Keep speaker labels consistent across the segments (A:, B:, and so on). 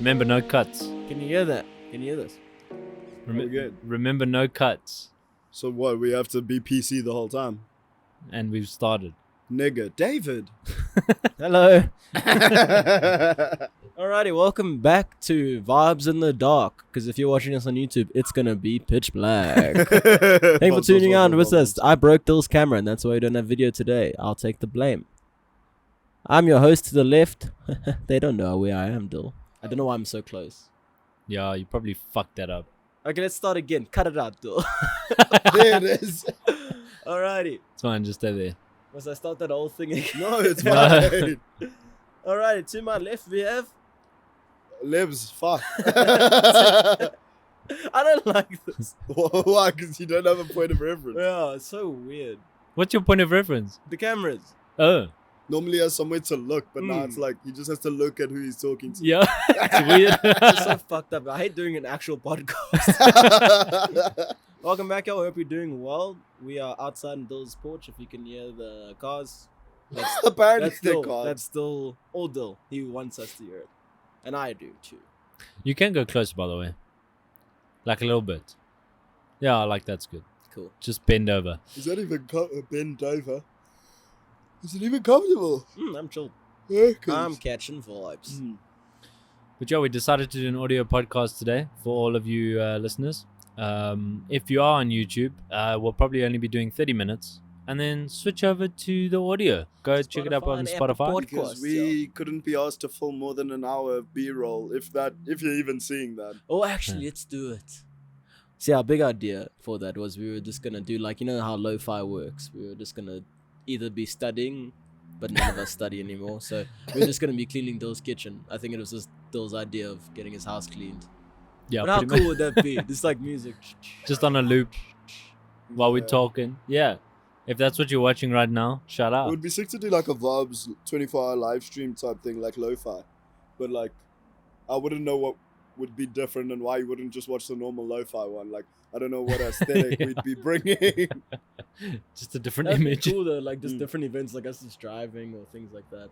A: Remember, no cuts.
B: Can you hear that? Can you hear this?
A: Remember, no cuts.
C: So what? We have to be PC the whole time.
A: And we've started.
C: Nigga, David.
B: Hello. Alrighty, welcome back to Vibes in the Dark. Because if you're watching us on YouTube, it's gonna be pitch black. Thank you for tuning on with us. I broke Dill's camera, and that's why we don't have video today. I'll take the blame. I'm your host to the left. They don't know where I am, Dill. I don't know why I'm so close.
A: Yeah, you probably fucked that up.
B: Okay, let's start again. Cut it out, Dill.
C: There it is.
B: Alrighty.
A: It's fine, just stay there.
B: Must I start that whole thing again?
C: No, it's fine.
B: Alrighty, to my left we have...
C: Libs, fuck.
B: I don't like this.
C: Why? Because you don't have a point of reference.
B: Yeah, it's so weird.
A: What's your point of reference?
B: The cameras.
A: Oh.
C: Normally he has somewhere to look, but now it's like he just has to look at who he's talking to.
A: Yeah, it's weird.
B: It's so fucked up. I hate doing an actual podcast. Welcome back, y'all. Hope you're doing well. We are outside in Dill's porch. If you can hear the cars,
C: Apparently
B: that's
C: they're
B: Dill.
C: cars.
B: That's still all Dill. He wants us to hear it, and I do too.
A: You can go close, by the way. Like a little bit. Yeah, I like that's good.
B: Cool.
A: Just bend over.
C: Is that even bend over? Is it even comfortable?
B: I'm chill.
C: Yeah,
B: I'm catching vibes.
A: But yeah, we decided to do an audio podcast today for all of you listeners. If you are on YouTube, we'll probably only be doing 30 minutes and then switch over to the audio. Go check it out on
B: and Apple
A: Spotify.
C: Because we couldn't be asked to film more than an hour of B-roll, if you're even seeing that.
B: Oh, actually, let's do it. See, our big idea for that was we were just gonna do like, you know how lo-fi works. We were just gonna either be studying, but none of us study anymore. So we're just gonna be cleaning Dill's kitchen. I think it was just Dill's idea of getting his house cleaned.
A: Yeah,
B: But how
A: pretty
B: cool
A: much.
B: would that be? Just like music.
A: Just on a loop while we're talking. Yeah. If that's what you're watching right now, shout
C: It
A: out.
C: would be sick to do like a Vaabs 24-hour live stream type thing, like lo-fi. But like, I wouldn't know what would be different and why you wouldn't just watch the normal lo-fi one. Like, I don't know what aesthetic
A: Yeah.
C: we'd be bringing.
A: Just a different
B: That'd
A: image.
B: be cool though, like just different events, like us just driving or things like that.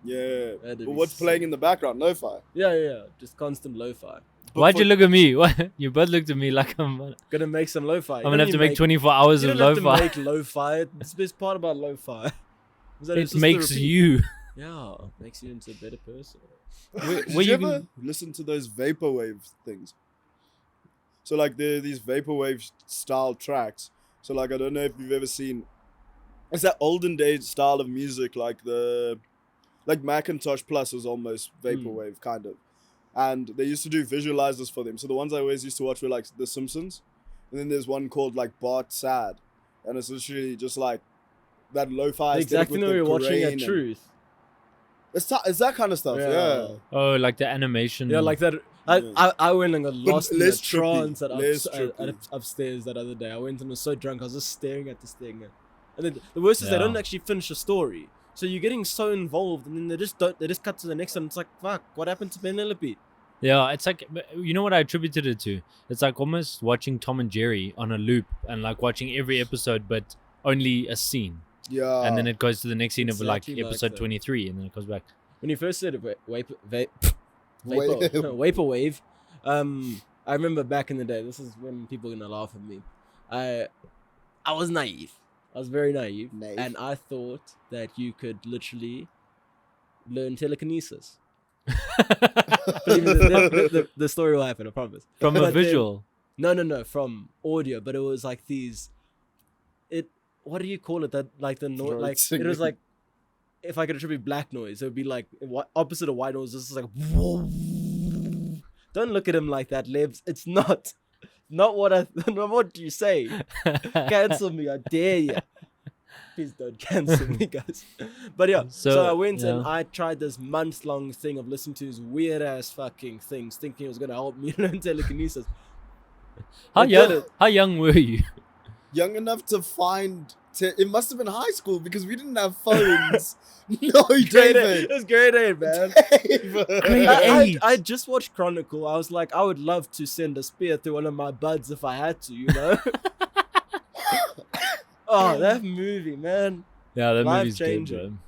C: Yeah.
B: That'd
C: But
B: be
C: what's
B: sick.
C: playing in the background? Lo-fi.
B: Yeah. Just constant lo-fi.
C: But
A: Why'd
C: for-
A: you look at me? What? You both looked at me like I'm
B: Gonna make some lo-fi.
A: gonna have to make 24 hours
B: You
A: of
B: don't have
A: lo-fi.
B: to make lo-fi. It's the best part about lo-fi. Is that it's
A: It
B: just
A: makes
B: the repeat.
A: you.
B: Yeah, makes you into a better person.
C: Did
A: Where
C: you
A: you
C: ever listen to those vaporwave things? So like there are these vaporwave style tracks. So like I don't know if you've ever seen. It's that olden days style of music, like Macintosh Plus is almost vaporwave kind of, and they used to do visualizers for them. So the ones I always used to watch were like The Simpsons, and then there's one called like Bart Sad, and it's literally just like that lo-fi.
B: The exact thing that we were watching at Truth.
C: It's that kind of stuff, yeah.
A: Oh, like the animation.
B: Yeah, like that. I went and got lost in a
C: less trippy,
B: trance
C: less trippy.
B: upstairs that other day. I went and was so drunk, I was just staring at this thing. And then the worst is they
A: Yeah.
B: don't actually finish the story. So you're getting so involved, and then they just cut to the next one. It's like, fuck, what happened to Penelope?
A: Yeah, it's like, you know what I attributed it to? It's like almost watching Tom and Jerry on a loop and like watching every episode, but only a scene.
C: Yeah.
A: And then it goes to the next scene of like
B: Exactly like
A: episode
B: that.
A: 23, and then it goes back.
B: When you first said vaporwave, I remember back in the day. This is when people are gonna laugh at me. I was naive. I was very naive, and I thought that you could literally learn telekinesis. Believe me, the story will happen. I promise.
A: From a
B: But then-
A: visual.
B: No, from audio. But it was like these. What do you call it? That like the noise.
C: Throat
B: Like
C: singing.
B: it was like. If I could attribute black noise, it would be like opposite of white noise. This is like, whoa. Don't look at him like that, Lebs. It's not not what you say. Cancel me, I dare you. Please don't cancel me, guys. But yeah, so I went and I tried this months-long thing of listening to his weird-ass fucking things, thinking it was gonna help me learn telekinesis.
A: How
B: I did it.
A: young were you?
C: Young enough to find. It must have been high school because we didn't have phones. No, David.
B: It was grade 8, man.
C: David.
A: Grade 8.
B: I just watched Chronicle. I was like, I would love to send a spear through one of my buds if I had to, you know? Oh, that movie, man.
A: Yeah, that movie's good,
B: Life-changing.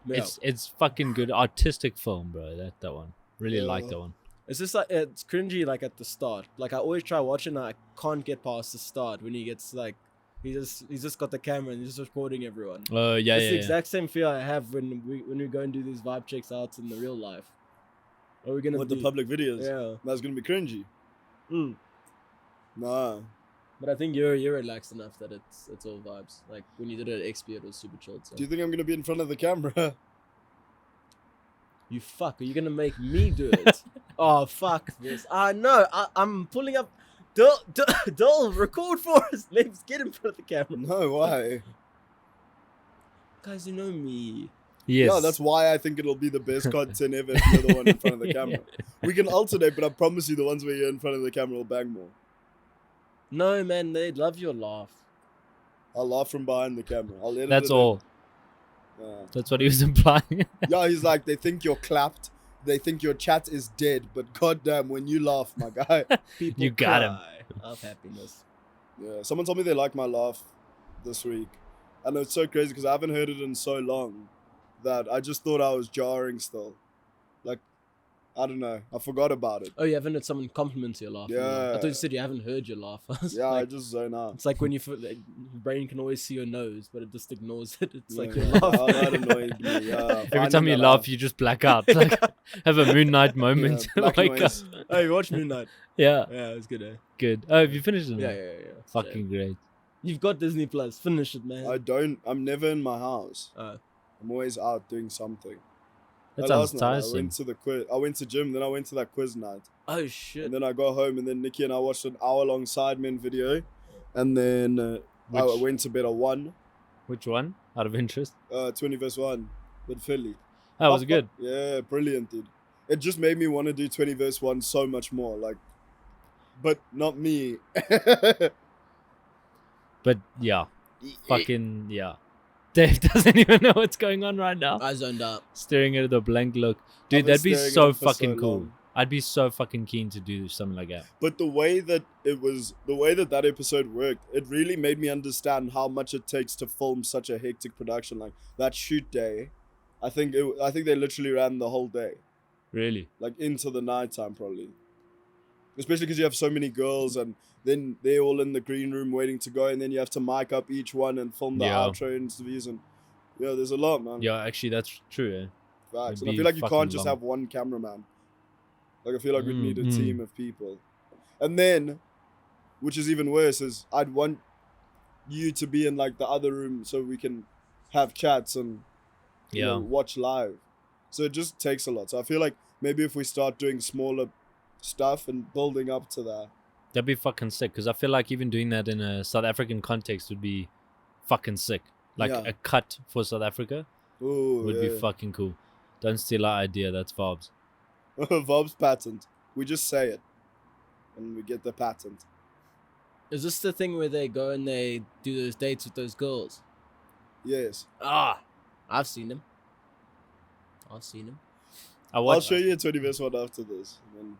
A: bro.
B: Yeah.
A: It's fucking good. Artistic film, bro. That one. Really like
C: Yeah.
A: that one.
B: It's just like it's cringy like at the start. Like I always try watching and I can't get past the start when he gets like he's just got the camera and he's just recording everyone.
A: Yeah,
B: It's
A: yeah,
B: the
A: yeah.
B: exact same feel I have when we go and do these vibe checks out in the real life. Are we gonna
C: With
B: be,
C: the public videos.
B: Yeah.
C: That's gonna be cringy.
B: Mm.
C: Nah.
B: But I think you're relaxed enough that it's all vibes. Like when you did it at XP, it was super chilled. So.
C: Do you think I'm gonna be in front of the camera?
B: You fuck, are you gonna make me do it? Oh fuck this. No, I'm pulling up Dole, record for us. Let's get in front of the camera.
C: No, why?
B: Guys, you know me.
A: Yes.
C: Yeah, that's why I think it'll be the best content ever if you're the one in front of the camera. We can alternate, but I promise you the ones where you're in front of the camera will bang more.
B: No man, they love your laugh.
C: I'll laugh from behind the camera. I'll edit
A: That's
C: it in.
A: all.
C: Yeah.
A: That's what he was implying.
C: Yeah, he's like, they think you're clapped. They think your chat is dead. But goddamn, when you laugh, my guy.
B: People
A: You got him.
B: cry of happiness.
C: Yeah, someone told me they like my laugh this week. And it's so crazy because I haven't heard it in so long that I just thought I was jarring still. Like, I don't know. I forgot about it.
B: Oh, you haven't had someone compliment your laugh.
C: Yeah.
B: I thought you said you haven't heard your laugh. I was
C: Yeah, I
B: like,
C: just zone out.
B: it's like when you feel like, your brain can always see your nose, but it just ignores it. It's like
C: Yeah,
B: your laugh.
C: oh, that annoyed me. Yeah,
A: Every
C: finding
A: time you
C: that
A: laugh,
C: out.
A: you just black out. Like, have a Moon Knight moment.
C: Yeah, black
A: Wake up.
C: noise.
B: Oh, you watched Moon Knight?
A: Yeah,
B: Yeah, it was good, eh?
A: good. Oh, have you finished it?
B: Yeah, yeah, yeah.
A: Fucking great.
B: You've got Disney Plus. Finish it, man.
C: I'm never in my house.
B: Oh.
C: I'm always out doing something.
A: That
C: Like
A: sounds
C: last night, I
A: tiresome.
C: went to the quiz. I went to gym, then I went to that quiz night.
B: Oh shit.
C: And then I got home, and then Nikki and I watched an hour-long Sidemen video. And then I
A: Which-
C: went to bed at 1,
A: Which one? Out of interest.
C: 20 verse 1 with Philly.
A: That was good.
C: Yeah, brilliant, dude. It just made me want to do 20 verse 1 so much more. Like, but not me.
A: But yeah, fucking yeah. Dave doesn't even know what's going on right now.
B: I zoned out.
A: Staring at the blank look. Dude,
C: I've been
A: that'd be
C: staring
A: so
C: at it for
A: fucking
C: so
A: cool.
C: long.
A: I'd be so fucking keen to do something like that.
C: But the way that that episode worked, it really made me understand how much it takes to film such a hectic production. Like that shoot day, I think they literally ran the whole day,
A: Really?
C: like into the nighttime probably. Especially because you have so many girls, and then they're all in the green room waiting to go, and then you have to mic up each one and film the
A: Yeah.
C: outro interviews, and yeah, there's a lot, man.
A: Yeah, actually, that's true. Eh?
C: Facts.
A: it'd
C: And I
A: be
C: feel like you
A: fucking
C: can't just
A: long.
C: have one cameraman. Like I feel like we'd need a
A: Mm.
C: team of people. And then, which is even worse, is I'd want you to be in like the other room so we can have chats and you know, watch live. So it just takes a lot. So I feel like maybe if we start doing smaller stuff and building up to that.
A: That'd be fucking sick. Because I feel like even doing that in a South African context would be fucking sick. Like
C: Yeah.
A: a cut for South Africa
C: Ooh,
A: would be fucking cool. Don't steal our idea. That's Vaabs.
C: Vaabs patent. We just say it. And we get the patent.
B: Is this the thing where they go and they do those dates with those girls?
C: Yes.
B: Ah, I've seen them.
A: I
C: I'll
A: watched.
C: show you a 20 verse one after this. And then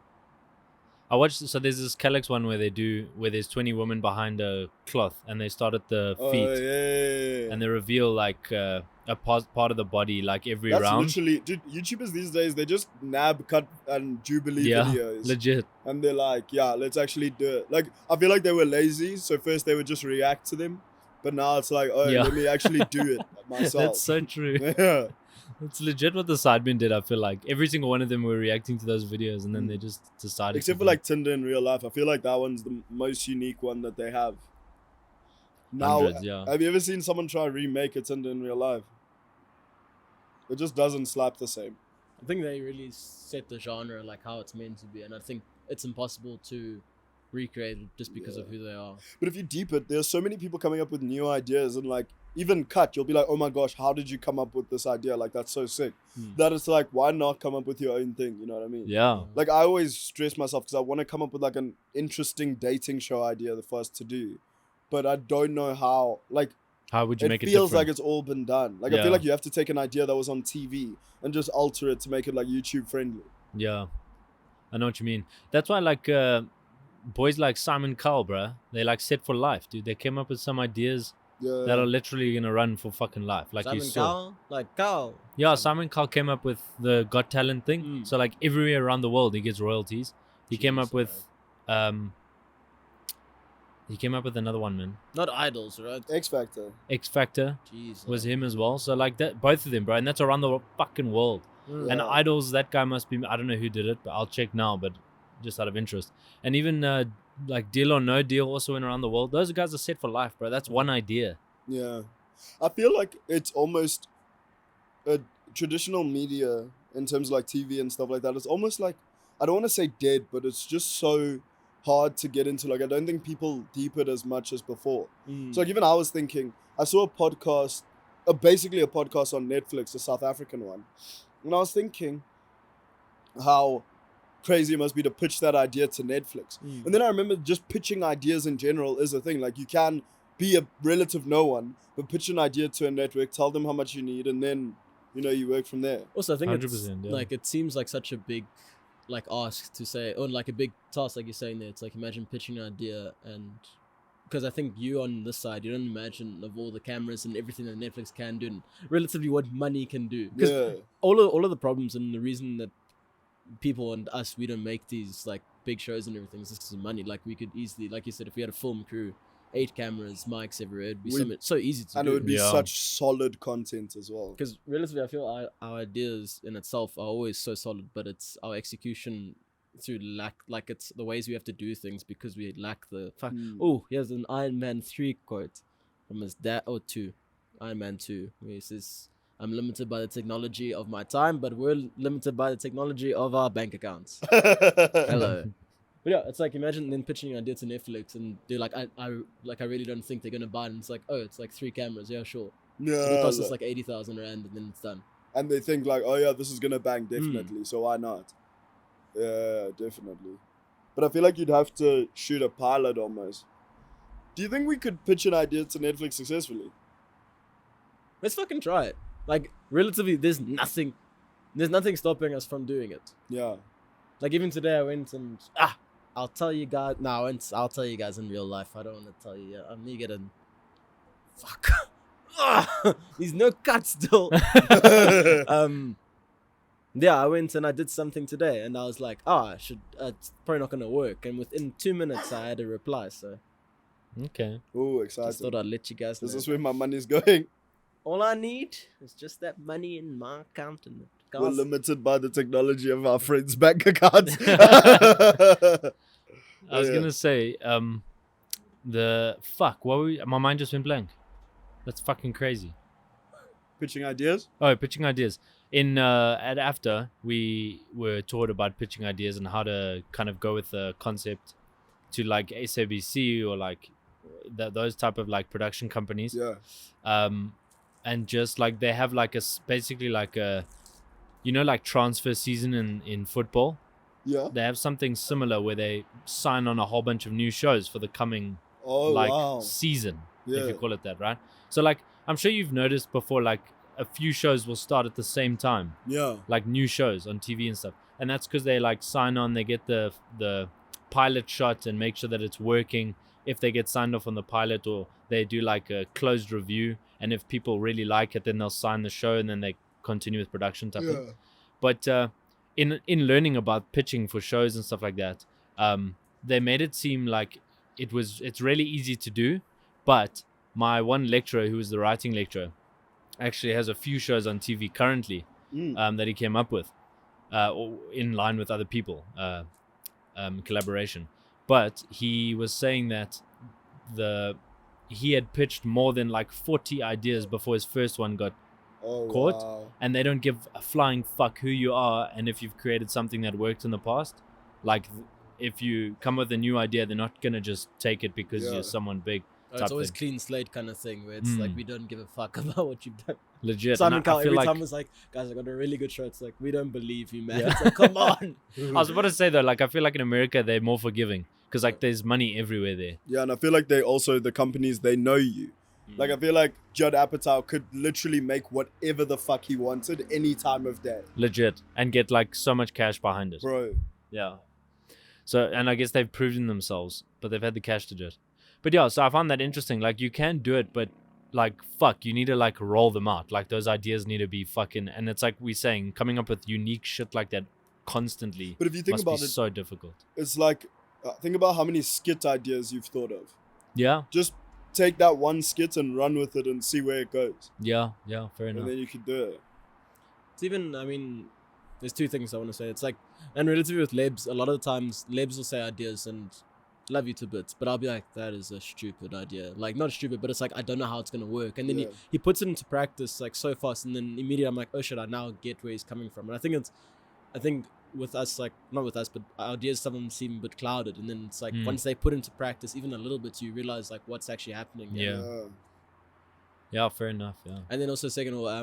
A: I watched. So there's this Calyx one where there's 20 women behind a cloth and they start at the
C: oh,
A: feet
C: yeah.
A: and they reveal like a part of the body like every
C: That's
A: round.
C: literally, dude, YouTubers these days, they just nab, cut, and Jubilee
A: Yeah,
C: videos.
A: Legit.
C: And they're like, yeah, let's actually do it. Like, I feel like they were lazy, so first they would just react to them. But now it's like, oh,
A: Yeah.
C: let me actually do it myself.
A: That's so true.
C: Yeah.
A: It's legit what the Sidemen did. I feel like every single one of them were reacting to those videos and then they just decided.
C: Except
A: to
C: for
A: do
C: like Tinder in real life. I feel like that one's the most unique one that they have. Now,
A: Hundreds, yeah.
C: have you ever seen someone try to remake a Tinder in real life? It just doesn't slap the same.
B: I think they really set the genre like how it's meant to be, and I think it's impossible to recreate it just because of
C: Yeah.
B: who they are.
C: But if you deep it, there's so many people coming up with new ideas, and like even cut, you'll be like, oh my gosh, how did you come up with this idea? Like that's so sick. That it's like, why not come up with your own thing? You know what I mean?
A: Yeah.
C: Like I always stress myself because I want to come up with like an interesting dating show idea for us to do, but I don't know how. Like
A: How would you
C: it
A: make it
C: feels
A: different?
C: like it's all been done. Like I
A: Yeah.
C: feel like you have to take an idea that was on TV and just alter it to make it like YouTube friendly.
A: Yeah. I know what you mean. That's why like boys like Simon Cowell, bruh, they like set for life, dude. They came up with some ideas
C: Yeah.
A: that are literally gonna run for fucking life, like you
B: Simon
A: saw.
B: Cowell? Like Cowell.
A: Yeah, Simon Cowell came up with the Got Talent thing.
B: Mm.
A: So like everywhere around the world, he gets royalties. He came
B: Jeez,
A: up with, he came up with another one, man.
B: Not Idols, right?
C: X Factor.
A: X Factor
B: Jeez.
A: was him as well. So like that, both of them, bro, and that's around the fucking world.
B: Mm.
A: And
C: Yeah.
A: Idols, that guy must be, I don't know who did it, but I'll check now, but just out of interest. And even like Deal or No Deal also went around the world. Those guys are set for life, bro. That's one idea.
C: Yeah. I feel like it's almost a traditional media in terms of like TV and stuff like that. It's almost like, I don't want to say dead, but it's just so hard to get into. Like, I don't think people deep it as much as before.
B: Mm.
C: So like, even I was thinking, I saw a podcast, basically a podcast on Netflix, a South African one. And I was thinking how crazy it must be to pitch that idea to Netflix.
B: Mm.
C: And then I remember just pitching ideas in general is a thing. Like, you can be a relative no one, but pitch an idea to a network, tell them how much you need, and then, you know, you work from there.
B: Also, I think it's
A: 100%, yeah.
B: like, it seems like such a big like ask to say, or like a big task, like you're saying there. It's like, imagine pitching an idea, and because I think you on this side, you don't imagine of all the cameras and everything that Netflix can do, and relatively what money can do. Because
C: Yeah.
B: all of the problems and the reason that people and us, we don't make these like big shows and everything is just because of money. Like, we could easily, like you said, if we had a film crew, 8 cameras, mics everywhere, it'd be so easy to
C: And
B: do.
C: it would be
A: Yeah.
C: such solid content as well.
B: Because relatively, I feel our ideas in itself are always so solid, but it's our execution through lack, like it's the ways we have to do things because we lack the fuck.
C: Mm.
B: Oh, here's an Iron Man 3 quote from his dad, or 2, Iron Man 2, where he says, "I'm limited by the technology of my time, but we're limited by the technology of our bank accounts." Hello. But yeah, it's like, imagine then pitching an idea to Netflix and they're like, I really don't think they're gonna buy it. And it's like, oh, it's like 3 cameras, yeah, sure.
C: Yeah.
B: It costs us like 80,000 rand, and then it's done.
C: And they think like, oh yeah, this is gonna bang definitely, so why not? Yeah, definitely. But I feel like you'd have to shoot a pilot almost. Do you think we could pitch an idea to Netflix successfully?
B: Let's fucking try it. Like, relatively, there's nothing stopping us from doing it.
C: Yeah.
B: Like, even today, I went and I'll tell you guys. No, I'll tell you guys in real life. I don't want to tell you yet. I'm getting. Fuck. There's no cut still. Yeah, I went and I did something today, and I was like, it's probably not gonna work. And within 2 minutes, I had a reply. So
A: Okay.
C: Oh,
B: just
C: excited.
B: thought I'd let you guys know.
C: This is where my money's going.
B: All I need is just that money in my account, and
C: We're limited by the technology of our friends' bank accounts.
A: I was
C: Yeah.
A: gonna say, my mind just went blank. That's fucking crazy.
C: Pitching ideas?
A: Oh, pitching ideas. At AFTER, we were taught about pitching ideas and how to kind of go with the concept to like SABC or like those type of like production companies.
C: Yeah.
A: And just like they have like basically like a, you know, like transfer season in football.
C: Yeah.
A: They have something similar where they sign on a whole bunch of new shows for the coming
C: Oh,
A: like
C: wow.
A: season,
C: Yeah.
A: if you call it that, right? So like I'm sure you've noticed before, like a few shows will start at the same time,
C: Yeah.
A: like new shows on TV and stuff, and that's because they like sign on, they get the pilot shot and make sure that it's working. If they get signed off on the pilot, or they do like a closed review, and if people really like it, then they'll sign the show and then they continue with production type thing.
C: Yeah.
A: But in learning about pitching for shows and stuff like that, they made it seem like it's really easy to do. But my one lecturer, who was the writing lecturer, actually has a few shows on TV currently that he came up with, or in line with other people, collaboration. But he was saying that he had pitched more than like 40 ideas before his first one got
C: Oh,
A: caught.
C: wow.
A: And they don't give a flying fuck who you are and if you've created something that worked in the past. Like if you come with a new idea, they're not gonna just take it because
C: Yeah.
A: you're someone big.
B: It's
A: type
B: always
A: thing.
B: clean slate kind of thing, where it's like, we don't give a fuck about what you've done.
A: Legit.
B: Simon
A: And
B: Cowell
A: I feel
B: every
A: like,
B: time was like, guys, I got a really good show. It's like, we don't believe you, man.
A: Yeah.
B: It's like, come on.
A: I was about to say though, like I feel like in America they're more forgiving because like there's money everywhere there.
C: Yeah, and I feel like the companies, they know you. Like, I feel like Judd Apatow could literally make whatever the fuck he wanted any time of day.
A: Legit. And get like so much cash behind it.
C: Bro.
A: Yeah. So, and I guess they've proven themselves, but they've had the cash to do it. But yeah, so I found that interesting. Like you can do it, but like fuck, you need to like roll them out. Like those ideas need to be fucking, and it's like we saying coming up with unique shit like that constantly.
C: But if you think
A: must
C: about
A: be
C: it,
A: so difficult.
C: it's like think about how many skit ideas you've thought of.
A: Yeah,
C: Just take that one skit and run with it and see where it goes,
A: yeah, fair
C: and
A: enough.
C: then you can do it.
B: It's even, I mean, there's two things I want to say. It's like, and relatively with Lebs, a lot of the times Lebs will say ideas and love you to bits, but I'll be like, that is a stupid idea. Like, not stupid, but it's like, I don't know how it's going to work. And then
C: Yeah.
B: he puts it into practice like so fast, and then immediately I'm like, oh shit, I now get where he's coming from. And I think with us, like, not with us, but our ideas sometimes seem a bit clouded. And then it's like, once they put into practice even a little bit, you realize like what's actually happening.
A: Yeah. Yeah, fair enough. Yeah.
B: And then also second of all, I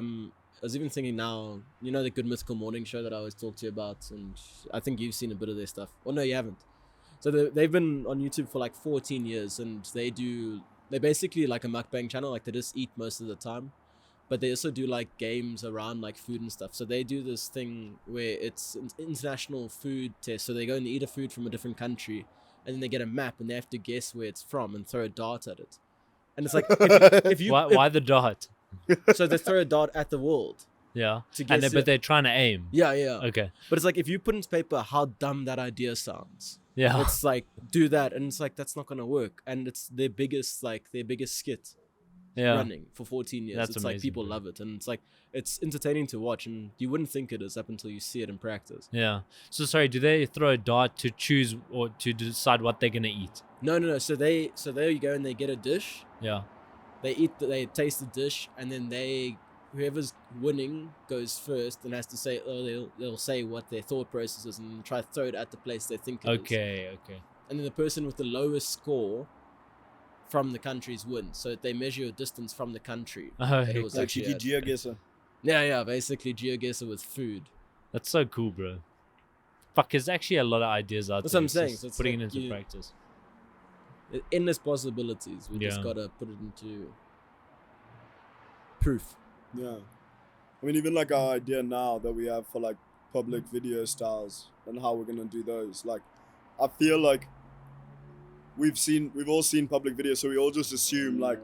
B: was even thinking now, you know, the Good Mythical Morning show that I always talk to you about, and I think you've seen a bit of their stuff. Oh no, you haven't. So they've been on YouTube for like 14 years, and they're basically like a mukbang channel. Like they just eat most of the time, but they also do like games around like food and stuff. So they do this thing where it's an international food test. So they go and eat a food from a different country, and then they get a map and they have to guess where it's from and throw a dart at it. And it's like if you
A: Why the dart?
B: so they throw a dart at the world.
A: Yeah,
B: To guess
A: but they're trying to aim.
B: Yeah.
A: Okay.
B: But it's like if you put into paper how dumb that idea sounds.
A: Yeah.
B: It's like do that, and it's like that's not gonna work. And it's their biggest skit
A: Yeah.
B: running for 14 years.
A: That's
B: It's like
A: amazing,
B: people
A: bro.
B: love it, and it's like it's entertaining to watch, and you wouldn't think it is up until you see it in practice.
A: Yeah. So sorry, do they throw a dart to choose or to decide what they're gonna eat?
B: No. So there you go, and they get a dish.
A: Yeah.
B: They taste the dish, and then whoever's winning goes first and has to say, they'll say what their thought process is and try to throw it at the place they think it is.
A: Okay.
B: And then the person with the lowest score from the countries wins. So they measure your distance from the country.
A: Oh,
B: that it was
C: Like
B: actually
C: cheeky
B: at.
C: GeoGuessr.
B: Yeah, basically GeoGuessr with food.
A: that's so cool, bro. Fuck, there's actually a lot of ideas out
B: That's
A: there.
B: what I'm
A: It's
B: saying,
A: just
B: so it's
A: putting
B: like
A: it into
B: you-
A: practice.
B: Endless possibilities. We just
A: Yeah.
B: gotta put it into proof.
C: Yeah. I mean, even like our idea now that we have for like public video styles and how we're gonna do those. Like, I feel like we've all seen public videos, so we all just assume like,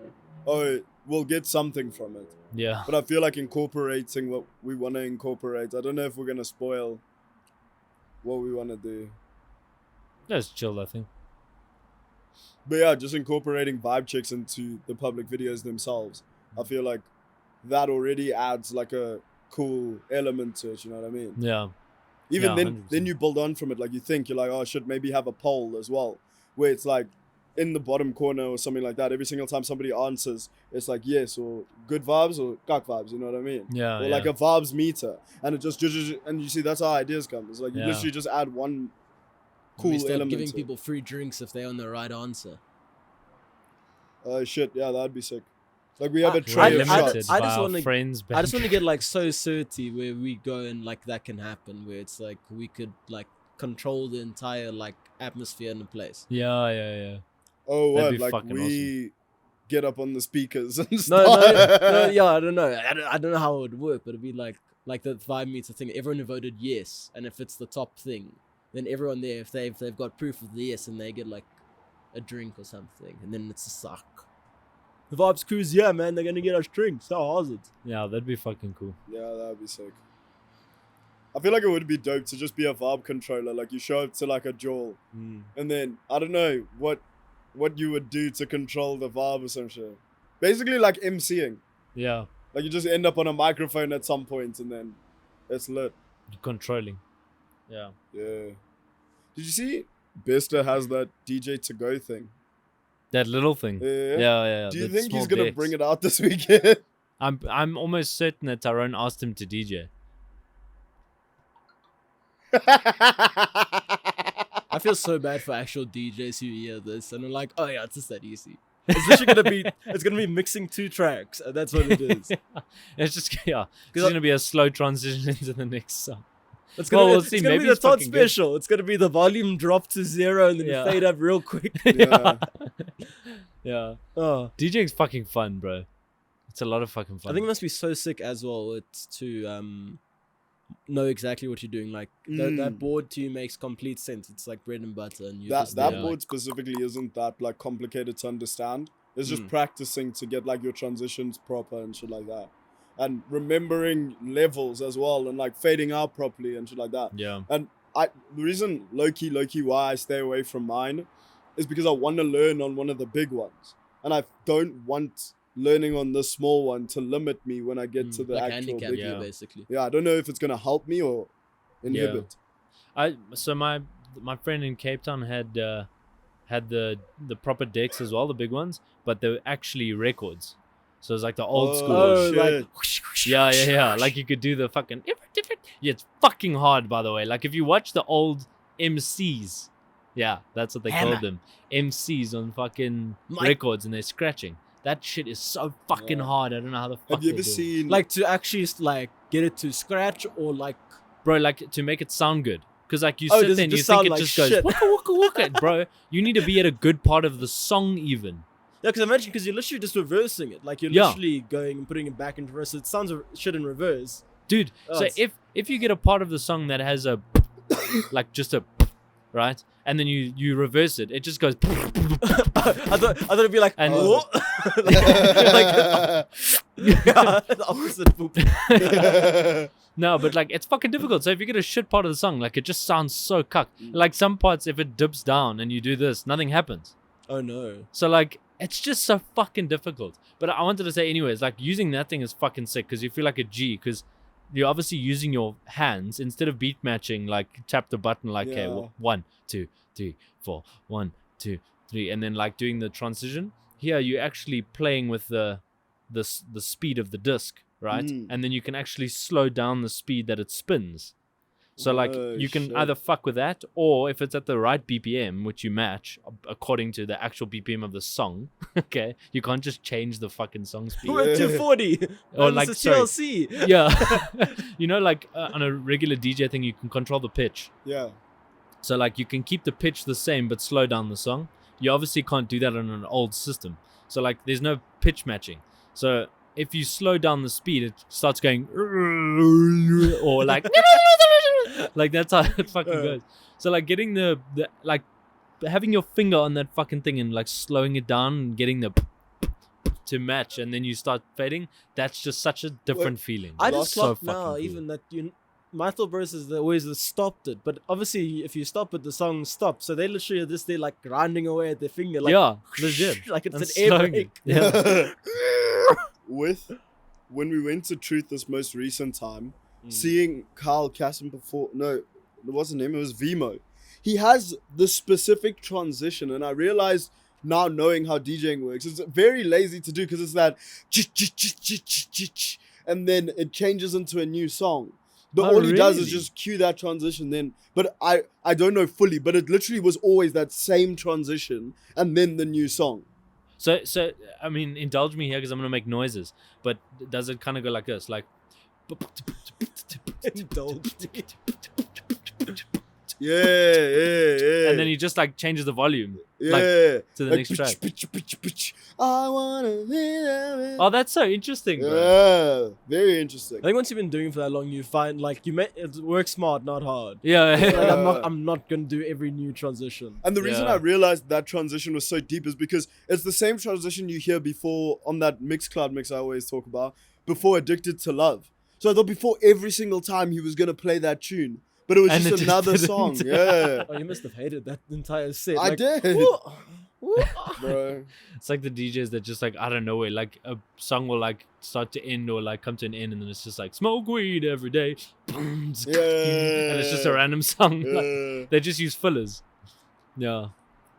C: oh, we'll get something from it.
A: Yeah.
C: But I feel like incorporating what we want to incorporate. I don't know if we're gonna spoil what we want to do.
A: That's chill, I think.
C: But yeah, just incorporating vibe checks into the public videos themselves. I feel like that already adds like a cool element to it. You know what I mean?
A: Yeah.
C: Even
A: Yeah,
C: then
A: 100%.
C: you build on from it. Like you're like, oh, I should maybe have a poll as well, where it's like in the bottom corner or something like that. Every single time somebody answers, it's like yes or good vibes or kak vibes. You know what I mean?
A: Yeah.
C: Or like a vibes meter, and it just judges. And you see, that's how ideas come. It's like you
A: Yeah.
C: literally just add one
B: We
C: cool
B: start
C: element.
B: giving
C: to it.
B: people free drinks if they're on the right answer.
C: Oh shit! Yeah, that'd be sick. Like we have
B: I-
C: a
A: We're
C: tray of
B: I-
A: limited
C: shots.
B: I
A: by
B: just
A: our
B: wanna-
A: friends.
B: I just want to get like so certy where we go and like that can happen, where it's like we could like control the entire like atmosphere in the place.
A: Yeah.
C: Oh,
A: That'd
C: what?
A: be
C: Like
A: fucking
C: we get up on the speakers and
B: No,
C: stuff.
B: yeah, I don't know. I don't know how it would work, but it'd be like the vibe meter thing. Everyone who voted yes, and if it's the top thing, then everyone there, if they've got proof of the yes, and they get like a drink or something, and then it's a suck. The Vaabs crew's yeah, man. They're gonna get us drinks. How how's it?
A: Yeah, that'd be fucking cool.
C: Yeah, that'd be sick. I feel like it would be dope to just be a Vaab controller. Like you show up to like a jawl, and then I don't know what you would do to control the Vaab or some shit. Basically, like MCing.
A: Yeah,
C: Like you just end up on a microphone at some point, and then it's lit.
A: controlling. Yeah.
C: Yeah. Did you see? Bester has that DJ to go thing.
A: That little thing.
C: Yeah.
A: Yeah.
C: Do you
A: that
C: think he's
A: small
C: gonna
A: decks.
C: bring it out this weekend?
A: I'm almost certain that Tyrone asked him to DJ.
B: I feel so bad for actual DJs who hear this and are like, oh yeah, it's just that easy. It's literally gonna be mixing two tracks, and that's what it is.
A: It's just It's gonna be a slow transition into the next song.
B: It's gonna,
A: Well,
B: be,
A: we'll see.
B: it's gonna
A: Maybe
B: be the
A: it's
B: Todd
A: fucking good.
B: special. It's gonna be the volume drop to 0 and then
A: Yeah.
B: fade up real quick.
C: Yeah.
A: Yeah.
B: Oh,
A: DJing's fucking fun, bro. It's a lot of fucking fun.
B: I think it must be so sick as well. It's to know exactly what you're doing. Like that board to you makes complete sense. It's like bread and butter, and you
C: That
B: just
C: that
A: yeah.
C: board specifically isn't that like complicated to understand. It's just practicing to get like your transitions proper and shit like that. And remembering levels as well and like fading out properly and shit like that.
A: Yeah.
C: And the reason low-key why I stay away from mine is because I want to learn on one of the big ones. And I don't want learning on the small one to limit me when I get to the
B: like
C: actual
B: handicap
C: big
B: you,
C: one.
B: basically.
C: Yeah, I don't know if it's going to help me or inhibit.
A: So my friend in Cape Town had the proper decks as well, the big ones, but they were actually records. So it's like the old school.
B: Oh,
C: shit.
B: like
A: Yeah. Like you could do the fucking. Yeah, it's fucking hard, by the way. Like if you watch the old MCs, yeah, that's what they
B: Hammer.
A: called them. MCs on fucking
B: Mike.
A: records, and they're scratching. That shit is so fucking
C: Yeah.
A: hard. I don't know how the fuck.
C: Have you
A: they
C: ever
A: do it.
C: seen
B: like to actually like get it to scratch or like
A: Bro, like to make it sound good. Because like you
B: Oh,
A: sit
B: does
A: there
B: it
A: and you
B: just
A: think
B: sound
A: it
B: like
A: just goes
B: shit?
A: waka waka waka. Bro, you need to be at a good part of the song even.
B: yeah, because imagine because you're literally just reversing it, like you're
A: Yeah.
B: literally going and putting it back into reverse. It sounds shit in reverse.
A: Dude,
B: Oh,
A: so
B: it's-
A: if you get a part of the song that has a like just a right, and then you reverse it, it just goes
B: I thought it'd be like
A: And-
B: what? like yeah, the opposite. Poop.
A: No, but like it's fucking difficult. So if you get a shit part of the song, like it just sounds so cuck. Like some parts, if it dips down and you do this, nothing happens.
B: Oh no.
A: So like it's just so fucking difficult. But I wanted to say anyways, like using that thing is fucking sick because you feel like a G because you're obviously using your hands instead of beat matching. Like tap the button like okay,
C: Yeah.
A: 1, 2, 3, 4, 1, 2, 3, and then like doing the transition. Here you're actually playing with the speed of the disc, right?
C: Mm.
A: And then you can actually slow down the speed that it spins. So like
C: Oh,
A: you can
C: shit.
A: either fuck with that, or if it's at the right BPM, which you match according to the actual BPM of the song, okay, you can't just change the fucking song speed.
B: We're at 240.
A: Or
B: Man,
A: like,
B: this is
A: sorry.
B: TLC.
A: Yeah, you know, like on a regular DJ thing, you can control the pitch.
C: Yeah.
A: So like you can keep the pitch the same but slow down the song. You obviously can't do that on an old system. So like there's no pitch matching. So if you slow down the speed, it starts going or like like that's how it fucking goes. So like getting the like having your finger on that fucking thing and like slowing it down and getting the to match and then you start fading, that's just such a different feeling.
B: I
A: It's
B: just
A: so
B: clocked now,
A: fucking cool.
B: even that my thought process is they always stopped it, but obviously if you stop it, the song stops. So they literally are just there like grinding away at their finger, like
A: yeah, legit.
B: like it's
A: And
B: an air
A: slowing
B: brake.
A: it. Yeah.
C: When we went to Truth this most recent time,
B: Mm.
C: seeing Carl Casson before, no, it wasn't him, it was Vimo. He has the specific transition, and I realized now knowing how DJing works, it's very lazy to do because it's that and then it changes into a new song. But
A: Oh,
C: all he does is
A: really?
C: just cue that transition then. But I don't know fully, but it literally was always that same transition and then the new song.
A: So I mean, indulge me here because I'm gonna make noises. But does it kind of go like this, like?
C: Yeah.
A: And then he just like changes the volume
C: yeah.
A: like, to the
C: Like,
A: next track.
C: I wanna live.
A: Oh, that's so interesting, bro.
C: Yeah, very interesting.
B: I think once you've been doing it for that long, you find like it works smart, not hard.
A: Yeah,
B: Like,
C: Yeah.
B: I'm not gonna do every new transition.
C: And the reason
A: Yeah.
C: I realized that transition was so deep is because it's the same transition you hear before on that Mixcloud mix I always talk about, before Addicted to Love. So I thought before every single time he was going to play that tune, but it was
A: And it
C: just
A: just
C: another
A: didn't.
C: song. Yeah.
B: Oh, you must have hated that entire set.
C: I
B: like,
C: did.
B: "Whoa, whoa."
C: Bro.
A: it's like the DJs that just like out of nowhere, like a song will like start to end or like come to an end, and then it's just like smoke weed every day, and it's just a random song. Like,
C: Yeah.
A: they just use fillers. Yeah.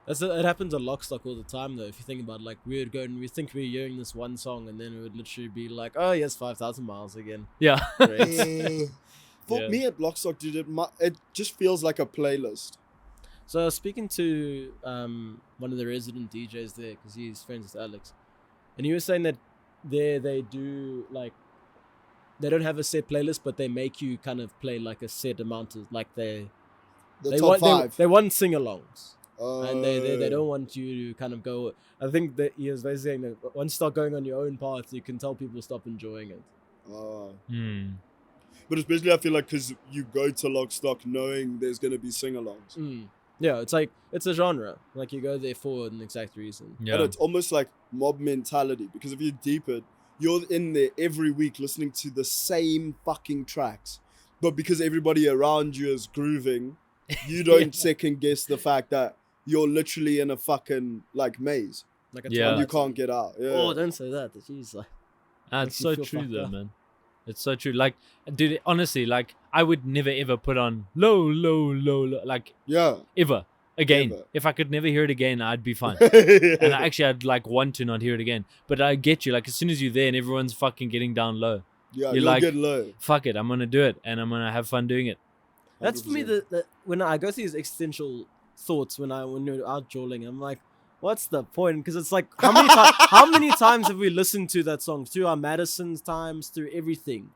B: It happens on Lockstock all the time, though. If you think about it, like we would go and we think we're hearing this one song, and then it would literally be like, "Oh yes, 5,000 miles again."
A: Yeah.
B: Great.
C: For
A: Yeah.
C: me at Blockstock, dude, it just feels like a playlist.
B: So I was speaking to one of the resident DJs there because he's friends with Alex, and he was saying that they do like they don't have a set playlist, but they make you kind of play like a set amount of like
C: The
B: they
C: top
B: want
C: five.
B: they want sing-alongs. And they
C: Oh.
B: don't want you to kind of go. I think that he was basically saying that once you start going on your own path, you can tell people stop enjoying it.
C: Oh.
A: Hmm.
C: But especially I feel like because you go to Lockstock knowing there's going to be sing-alongs.
B: Mm. Yeah, it's a genre. Like you go there for an exact reason.
A: Yeah.
C: And it's almost like mob mentality, because if you deep it, you're in there every week listening to the same fucking tracks. But because everybody around you is grooving, you don't second guess the fact that you're literally in a fucking like maze.
B: Like a
A: Yeah.
C: And you
B: Twilight
C: can't get out. Yeah.
B: Oh, don't say that. Jeez, like
A: It's
B: makes you
A: so
B: feel
A: true
B: fucked
A: though,
B: up.
A: man. It's so true. Like, dude, honestly, like, I would never ever put on low, like
C: Yeah.
A: ever again.
C: Ever.
A: If I could never hear it again, I'd be fine.
C: Yeah.
A: And I'd like want to not hear it again. But I get you. Like, as soon as you're there and everyone's fucking getting down low,
C: Yeah,
A: you're
C: you'll
A: like,
C: get low.
A: fuck it, I'm gonna do it, and I'm gonna have fun doing it.
B: That's for me
C: 100%.
B: the when I go through these existential thoughts when you're out jawling, I'm like, what's the point? Because it's like how many times have we listened to that song through our Madison's times, through everything,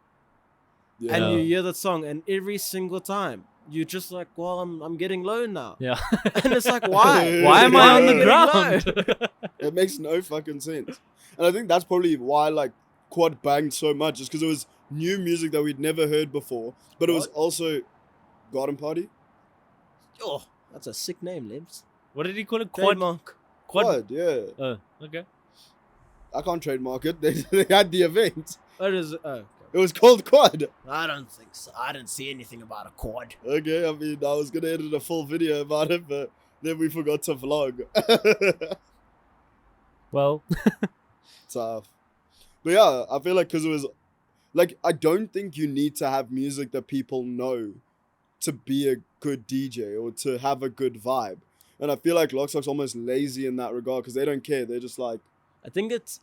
C: Yeah.
B: and you hear that song, and every single time you're just like, well, I'm getting low now,
A: Yeah.
B: and it's like, why?
A: Why am I on the
B: getting
A: ground?
C: It makes no fucking sense. And I think that's probably why like Quad banged so much, is because it was new music that we'd never heard before, but it was
B: What?
C: also Garden Party.
B: Oh, that's a sick name, Libs.
A: What did he call it? Quad.
B: Trademark.
C: Quad, yeah.
A: Oh, okay.
C: I can't trademark it. They had the event.
B: What is it? Oh,
C: It was called Quad.
B: I don't think so. I didn't see anything about a quad.
C: Okay, I mean, I was gonna edit a full video about it, but then we forgot to vlog.
A: Well,
C: Tough. But yeah, I feel like because it was like, I don't think you need to have music that people know to be a good DJ or to have a good vibe. And I feel like Lockstock's almost lazy in that regard, because they don't care. They're just like,
B: I think it's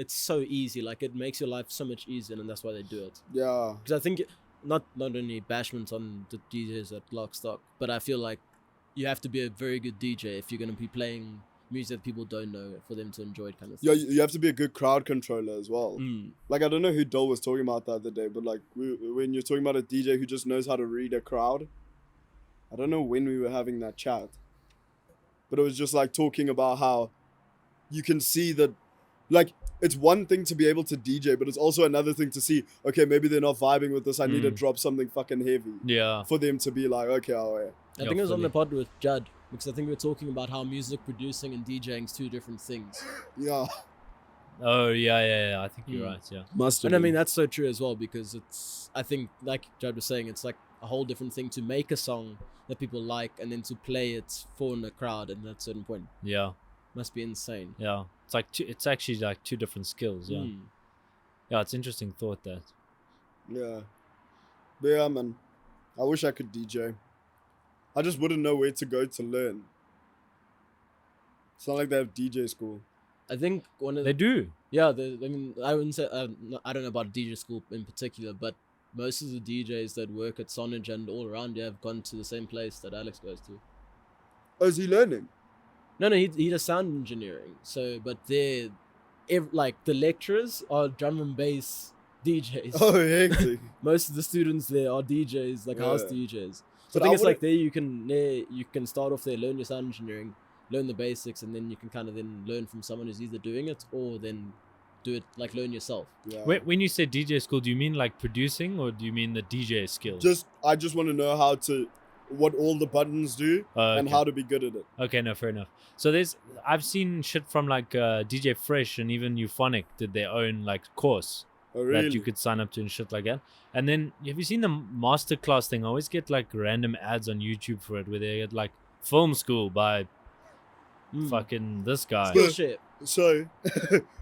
B: so easy. Like it makes your life so much easier, and that's why they do it.
C: yeah,
B: Because I think not only bashment on the DJs at Lockstock, but I feel like you have to be a very good DJ if you're going to be playing music that people don't know for them to enjoy it, kind of thing.
C: yeah, you have to be a good crowd controller as well.
B: Mm.
C: Like, I don't know who Dole was talking about the other day, but like when you're talking about a DJ who just knows how to read a crowd, I don't know when we were having that chat, but it was just like talking about how you can see that, like, it's one thing to be able to DJ, but it's also another thing to see, okay, maybe they're not vibing with this. I need to drop something fucking heavy
A: yeah.
C: for them to be like, okay, oh yeah.
B: I think it was on the pod with Judd, because I think we were talking about how music producing and DJing is two different things.
C: Yeah.
A: Oh, yeah. I think you're
B: Mm.
A: right, yeah.
C: Must have
B: And I
C: been.
B: mean, that's so true as well, because it's, I think, like Judd was saying, it's like a whole different thing to make a song that people like and then to play it for a crowd at that certain point.
A: Yeah,
B: Must be insane.
A: yeah. It's like it's actually like two different skills, yeah.
B: Mm.
A: Yeah, it's interesting thought that.
C: Yeah. But yeah, man. I wish I could DJ. I just wouldn't know where to go to learn. It's not like they have DJ school.
B: I think one of
A: They do.
B: yeah, I mean, I wouldn't say I don't know about DJ school in particular, but most of the DJs that work at Sonage and all around here have gone to the same place that Alex goes to.
C: Oh, is he learning?
B: No, he does sound engineering. So, but they're like the lecturers are drum and bass DJs.
C: Oh, hectic.
B: Most of the students there are DJs, like house
C: Yeah.
B: DJs. So
C: But
B: I think
C: I
B: it's like there you can start off there, learn your sound engineering, learn the basics, and then you can kind of then learn from someone who's either doing it or then do it, like learn yourself.
C: Yeah.
A: When you say DJ school, do you mean like producing or do you mean the DJ skill?
C: I just want to know what all the buttons do and
A: okay.
C: how to be good at it.
A: Okay, no, fair enough. So I've seen shit from like DJ Fresh and even Euphonic did their own like course
C: Oh, really?
A: that you could sign up to and shit like that. And then have you seen the masterclass thing? I always get like random ads on YouTube for it where they get like film school by fucking this guy.
B: Skillshare.
C: So,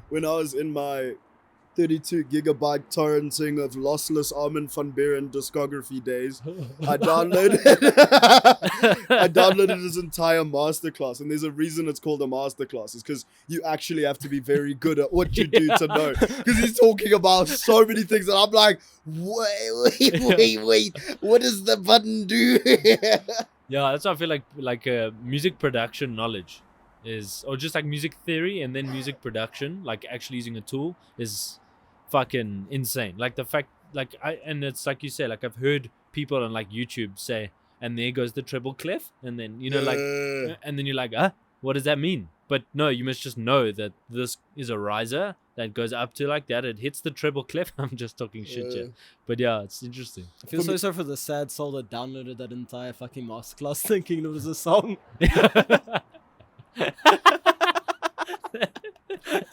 C: when I was in my 32 gigabyte torrenting of lossless Armin van Buuren discography days, I downloaded his entire masterclass, and there's a reason it's called a masterclass. It's because you actually have to be very good at what you do to know. Because he's talking about so many things, and I'm like, wait, what does the button do?
A: Yeah, that's why I feel like music production knowledge is, or just like music theory and then music production, like actually using a tool is fucking insane. Like the fact, like and it's like you say, like I've heard people on like YouTube say, and there goes the treble clef, and then like, and then you're like, what does that mean? But no, you must just know that this is a riser that goes up to like that. It hits the treble clef. I'm just talking shit here. But yeah, it's interesting.
B: I feel so sorry for the sad soul that downloaded that entire fucking masterclass thinking it was a song.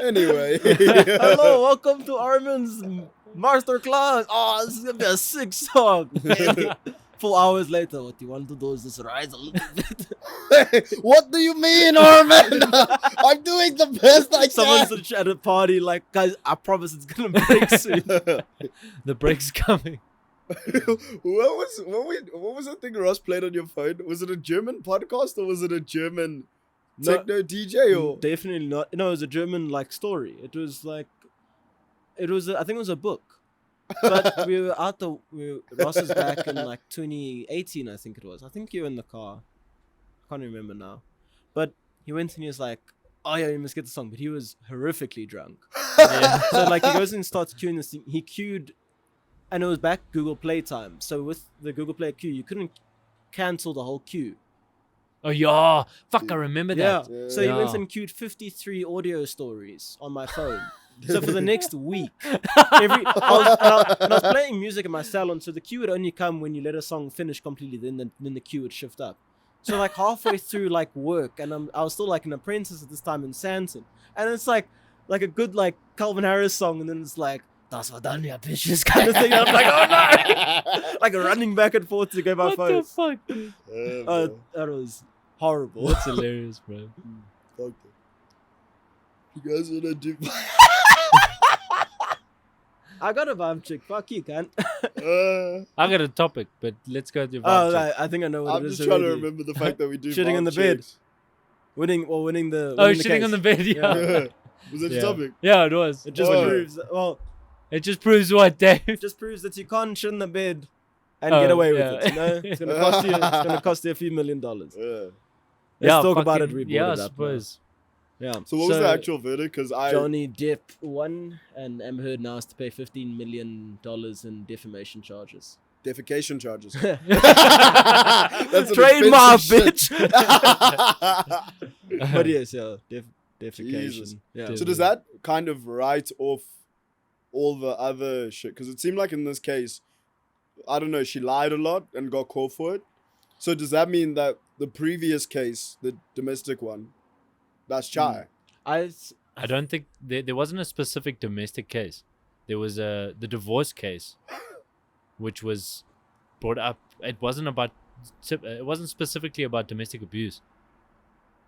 C: Anyway.
B: Hello, welcome to Armin's masterclass. Oh, this is gonna be a sick song. 4 hours later, what you want to do is just rise a little bit.
C: What do you mean, Armin? I'm doing the best I
B: Someone's
C: can.
B: at a party like, guys, I promise it's gonna break soon.
A: The break's coming.
C: what was that thing Ross played on your phone? Was it a German podcast or was it a German
B: No,
C: techno DJ or?
B: Definitely not. No, it was a German like story. It was like, I think it was a book. But we were Ross was back in like 2018, I think it was. I think you were in the car. I can't remember now. But he went and he was like, oh yeah, you must get the song. But he was horrifically drunk.
A: Yeah.
B: So like he goes and starts queuing this thing. He queued, and it was back Google Play time. So with the Google Play queue, you couldn't cancel the whole queue.
A: Oh yeah, fuck! I remember
B: Yeah.
A: that.
B: So he went
A: Yeah.
B: and queued 53 audio stories on my phone. So for the next week, I was playing music in my salon. So the queue would only come when you let a song finish completely. Then the queue would shift up. So like halfway through like work, and I was still like an apprentice at this time in Santon, and it's like a good like Calvin Harris song, and then it's like "Das war dann ja bitches" kind of thing. And I'm like, oh no, like running back and forth to get my
A: What
B: phone.
A: the fuck? Dude?
B: That was horrible.
A: That's hilarious, bro.
C: Fuck it. You guys wanna do?
B: I got a Vaabs chick. Fuck you, cunt.
A: I got a topic, but let's go to
B: Oh,
A: Vaabs.
B: right, I think I know what
C: I'm
B: it is.
C: just trying to
B: already.
C: remember the fact that we do
B: Shitting in
C: Vaabs
B: the bed.
C: checks.
B: Winning the.
A: Oh,
B: winning the
A: shitting
B: case.
A: on the bed. Yeah.
C: Was that
A: Yeah.
C: your topic?
A: Yeah, it was.
B: It just
C: Oh.
B: proves. Well,
A: It just proves what, Dave?
B: it just proves that you can't shit in the bed and
A: Oh,
B: get away with
A: yeah.
B: it. You know, it's gonna cost you. It's gonna cost you a few $1 million. Let's
A: Yeah,
B: talk about it.
A: fucking-
B: We brought
A: yeah, I
B: it up. now.
A: suppose.
B: Yeah.
C: So what was
A: So-
C: the actual verdict? Because
B: Johnny Depp won, and Amber Heard now has to pay $15 million in defamation charges.
C: defecation charges.
B: Trademark,
C: That's an expensive shit.
B: But yes, yeah, defecation.
C: Jesus.
B: Yeah.
C: So does that kind of write off all the other shit? Because it seemed like in this case, I don't know, she lied a lot and got caught for it. So does that mean that the previous case, the domestic one, that's Chai?
B: I
A: don't think there wasn't a specific domestic case. There was the divorce case, which was brought up. It wasn't specifically about domestic abuse.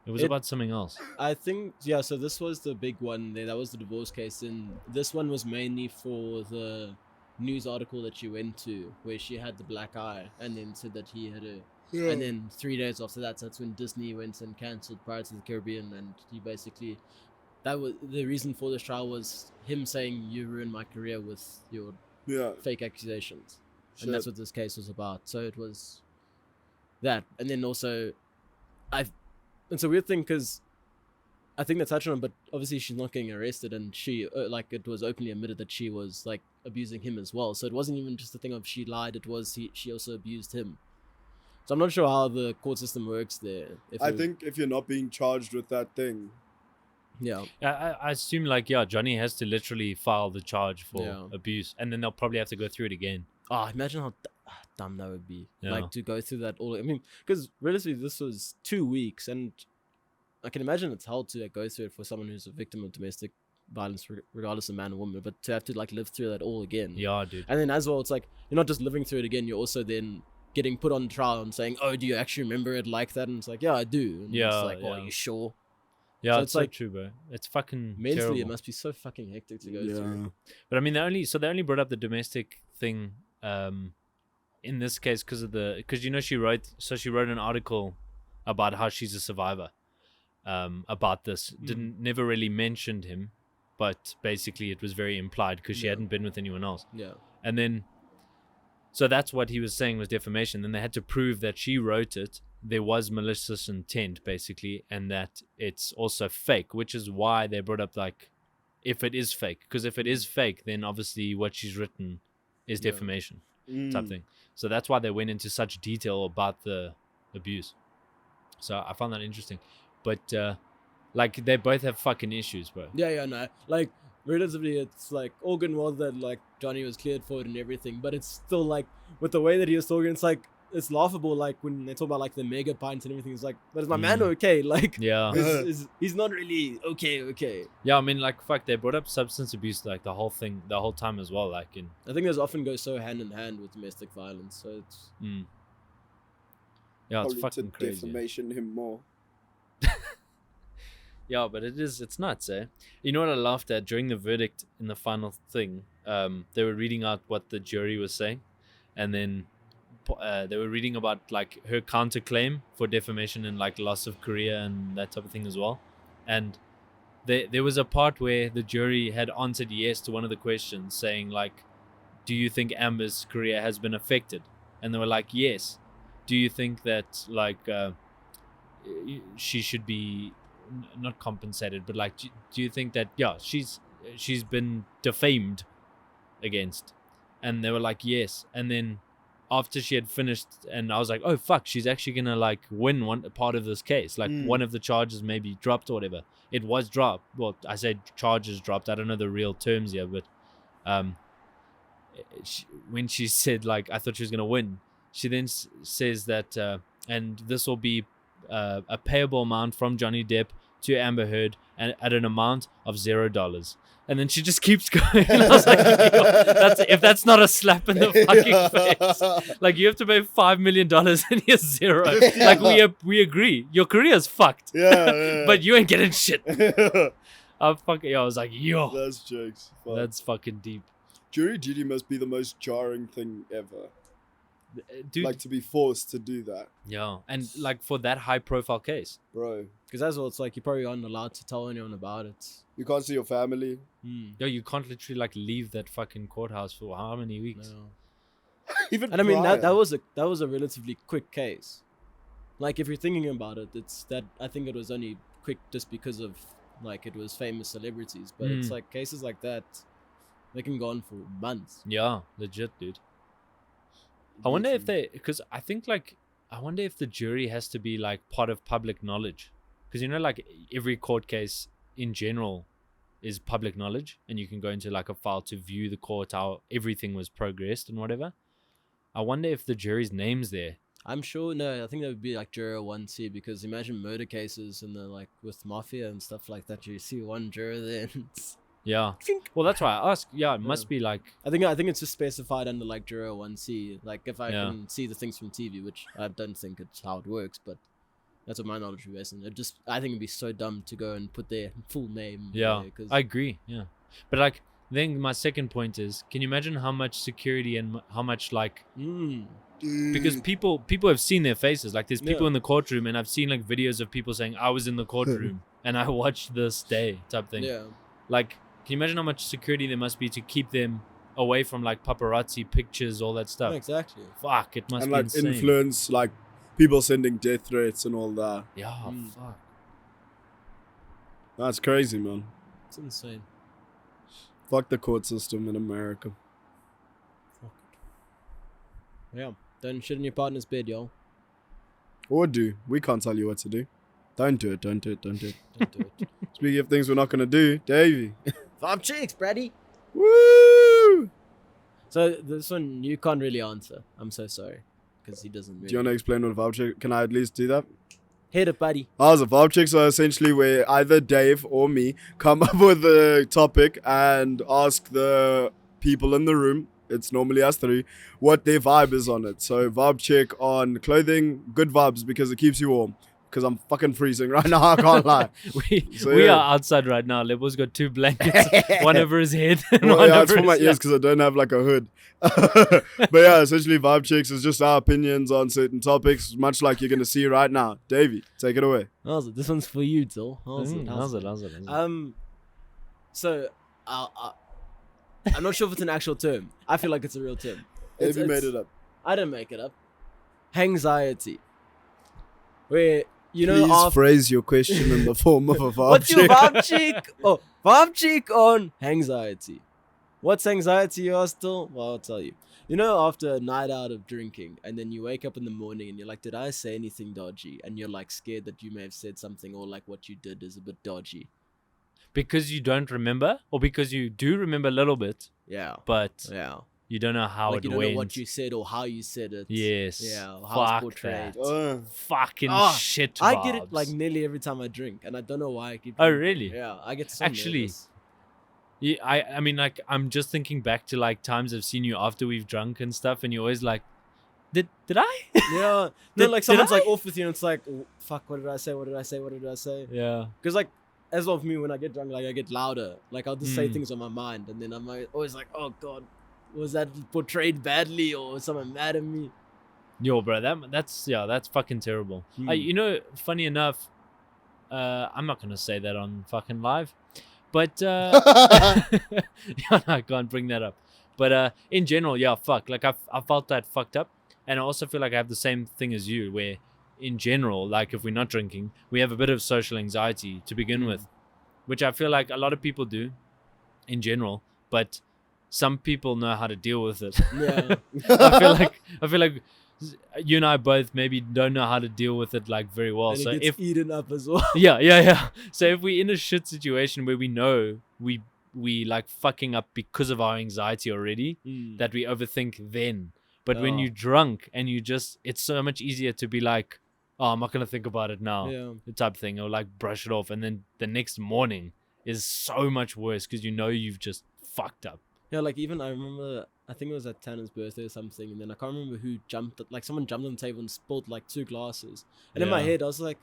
A: It was
B: It-
A: about something else.
B: I think, yeah, so this was the big one there. That was the divorce case. And this one was mainly for the news article that she went to where she had the black eye and then said that he had a. And then 3 days after that's when Disney went and cancelled Pirates of the Caribbean. And he basically. That was the reason for this trial was him saying, you ruined my career with your
C: Yeah.
B: fake accusations.
C: Shit.
B: And that's what this case was about. So it was that. And then also, it's a weird thing because I think that's touched on, but obviously she's not getting arrested, and she it was openly admitted that she was like abusing him as well. So it wasn't even just a thing of she lied; it was she also abused him. So I'm not sure how the court system works there.
C: I think if you're not being charged with that thing,
B: yeah,
A: I assume Johnny has to literally file the charge for
B: Yeah.
A: abuse, and then they'll probably have to go through it again.
B: imagine how dumb that would be.
A: Yeah.
B: Like to go through that all. I mean, because realistically, this was 2 weeks, and I can imagine it's hard to go through it for someone who's a victim of domestic violence, regardless of man or woman. But to have to live through that all again.
A: Yeah, dude.
B: And then as well, it's like you're not just living through it again. You're also then getting put on trial and saying, "Oh, do you actually remember it like that?" And it's like, "Yeah, I do." And
A: Yeah,
B: it's like, "Oh,
A: yeah.
B: are you sure?"
A: Yeah,
B: So
A: it's
B: it's
A: so
B: like-
A: true, bro. It's fucking
B: Mentally,
A: terrible.
B: it must be so fucking hectic to go through.
A: But I mean, they only brought up the domestic thing in this case because she wrote an article about how she's a survivor about this. Never really mentioned him, but basically it was very implied because she
B: Yeah.
A: hadn't been with anyone else.
B: Yeah,
A: And then, so that's what he was saying was defamation. Then they had to prove that she wrote it. There was malicious intent, basically, and that it's also fake, which is why they brought up, if it is fake. Because if it is fake, then obviously what she's written is
B: Yeah.
A: defamation type thing. So that's why they went into such detail about the abuse. So I found that interesting. But Like they both have fucking issues, bro.
B: Yeah, no. Like, relatively, it's like all good and well that like Johnny was cleared for it and everything, but it's still like with the way that he was talking, it's like it's laughable. Like when they talk about like the mega pints and everything, it's like, but is my man okay? Like,
A: Yeah.
B: he's not really okay.
A: Yeah, I mean, like, fuck, they brought up substance abuse, like, the whole time as well, like, in...
B: I think those often go so hand in hand with domestic violence, so it's...
A: Yeah, it's
C: Probably
A: fucking
C: to
A: crazy.
C: defamation him more.
A: Yeah, but it's nuts, eh? You know what I laughed at? During the verdict in the final thing, they were reading out what the jury was saying, and then they were reading about, like, her counterclaim for defamation and, like, loss of career and that type of thing as well. And there was a part where the jury had answered yes to one of the questions, saying, like, do you think Amber's career has been affected? And they were like, yes. Do you think that, like, she should be not compensated, but, like, do you think that, yeah, she's been defamed against? And they were like, yes. And then after she had finished, and I was like, oh fuck, she's actually gonna, like, win one part of this case, like one of the charges maybe dropped or whatever. It was dropped. Well, I said charges dropped, I don't know the real terms here, but when she said, like, I thought she was gonna win, she then says that and this will be a payable amount from Johnny Depp to Amber Heard, and at an amount of $0. And then she just keeps going. And I was like, if that's not a slap in the fucking face. Like, you have to pay $5 million and here's zero. Like, we agree. Your career's fucked.
C: Yeah.
A: But you ain't getting shit. I was like, yo.
C: That's jokes. Fuck.
A: That's fucking deep.
C: Jury duty must be the most jarring thing ever.
A: Dude.
C: Like, to be forced to do that.
A: Yeah. And, like, for that high profile case.
C: Bro.
B: Because that's what it's like, you probably aren't allowed to tell anyone about it.
C: You can't see your family.
A: Yo, you can't literally, like, leave that fucking courthouse for how many weeks?
B: No.
C: Even
B: And I mean,
C: prior.
B: that was a relatively quick case. Like, if you're thinking about it, it's that I think it was only quick just because of, like, it was famous celebrities. But it's like cases like that, they can go on for months.
A: Yeah, legit, dude. I wonder if because I think, like, I wonder if the jury has to be, like, part of public knowledge. Because, you know, like, every court case in general is public knowledge, and you can go into, like, a file to view the court, how everything was progressed and whatever. I wonder if the jury's name's there.
B: I'm sure, no, I think that would be like juror 1C, because imagine murder cases and the, like, with mafia and stuff like that, you see one juror there and it's...
A: Yeah. Well, that's why I asked. Yeah, it must be, like...
B: I think it's just specified under, like, juror 1C. Like, if I can see the things from TV, which I don't think it's how it works, but that's what my knowledge is. And I think it'd be so dumb to go and put their full name.
A: Yeah,
B: there,
A: I agree. Yeah. But, like, then my second point is, can you imagine how much security and how much, like... Because people have seen their faces. Like, there's people in the courtroom, and I've seen, like, videos of people saying, I was in the courtroom, and I watched this day, type thing.
B: Yeah.
A: Like, can you imagine how much security there must be to keep them away from, like, paparazzi pictures, all that stuff?
B: Yeah, exactly.
A: Fuck, it must
C: and
A: be
C: like
A: insane.
C: influence, like people sending death threats and all that.
A: Yeah, fuck.
C: That's crazy, man.
B: It's insane.
C: Fuck the court system in America.
B: Yeah. Don't shit in your partner's bed, y'all.
C: Or do. We can't tell you what to do. Don't do it, don't do it, don't do it.
B: Don't do it.
C: Speaking of things we're not going to do, Davey.
B: Vaabs chicks, Brady.
C: Woo!
B: So this one you can't really answer. I'm so sorry. Because he doesn't really.
C: Do you want to explain what Vaabs chick? Can I at least do that?
B: Hit it, buddy.
C: So Vaabs chicks are essentially where either Dave or me come up with a topic and ask the people in the room, it's normally us three, what their vibe is on it. So Vaabs chick on clothing, good vibes because it keeps you warm. Because I'm fucking freezing right now, I can't lie.
A: we are outside right now. Lebo's got 2 blankets, one over his head and
C: Well,
A: one
C: yeah,
A: over
C: it's for my
A: his
C: ears because I don't have like a hood. But yeah, essentially Vibe Chicks is just our opinions on certain topics, much like you're going to see right now. Davey, take it away.
B: How's it? This one's for you, Dill. How's it?
A: How's it?
B: So, I'm not sure if it's an actual term. I feel like it's a real term.
C: Davey made it up.
B: I didn't make it up. Hangxiety. Where, you know,
C: Please phrase your question in the form of a Vibe
B: what's your
C: Chick.
B: Vaab chick? Oh, Vaab chick on Hangxiety. What's anxiety, you are still? Well, I'll tell you. You know, after a night out of drinking, and then you wake up in the morning and you're like, did I say anything dodgy? And you're like scared that you may have said something, or like what you did is a bit dodgy.
A: Because you don't remember, or because you do remember a little bit,
B: Yeah.
A: but
B: Yeah.
A: you don't know how
B: Like
A: it
B: you don't
A: went.
B: know what you said or how you said it.
A: Yes.
B: Yeah. Or how it's
A: Fuck
B: portrayed.
A: that. Fucking
B: Ah,
A: shit.
B: I get it
A: Vaabs.
B: like nearly every time I drink, and I don't know why I keep.
A: Oh,
B: drinking.
A: really?
B: Yeah, I get so
A: Actually,
B: nervous.
A: Yeah, I mean, like, I'm just thinking back to like times I've seen you after we've drunk and stuff, and you're always like, did I?
B: Yeah.
A: Did-
B: Then like
A: did
B: someone's
A: I?
B: like off with you, and it's like, oh, fuck, what did I say? What did I say? What did I say?
A: Yeah.
B: Because like, as of me, when I get drunk, like I get louder. Like I'll just say
A: Mm.
B: things on my mind, and then I'm like, always like, oh god, was that portrayed badly, or was someone mad at me?
A: Yo, bro, that's fucking terrible.
B: Hmm.
A: You know, funny enough, I'm not gonna say that on fucking live, but yeah, no, I can't bring that up. But in general, yeah, fuck. Like I felt that fucked up, and I also feel like I have the same thing as you, where in general, like if we're not drinking, we have a bit of social anxiety to begin with, which I feel like a lot of people do, in general, but some people know how to deal with it.
B: Yeah.
A: I feel like you and I both maybe don't know how to deal with it like very well.
B: And
A: So
B: it gets
A: if
B: eaten up as well.
A: yeah. So if we're in a shit situation where we know we like fucking up because of our anxiety already, that we overthink then. But when
B: Oh.
A: you're drunk and you just, it's so much easier to be like, oh, I'm not gonna think about it now,
B: Yeah.
A: the type of thing, or like brush it off, and then the next morning is so much worse because you know you've just fucked up.
B: Yeah, like even I remember, I think it was at Tanner's birthday or something, and then I can't remember who jumped, like someone jumped on the table and spilled like 2 glasses. And in my
A: Yeah.
B: head, I was like,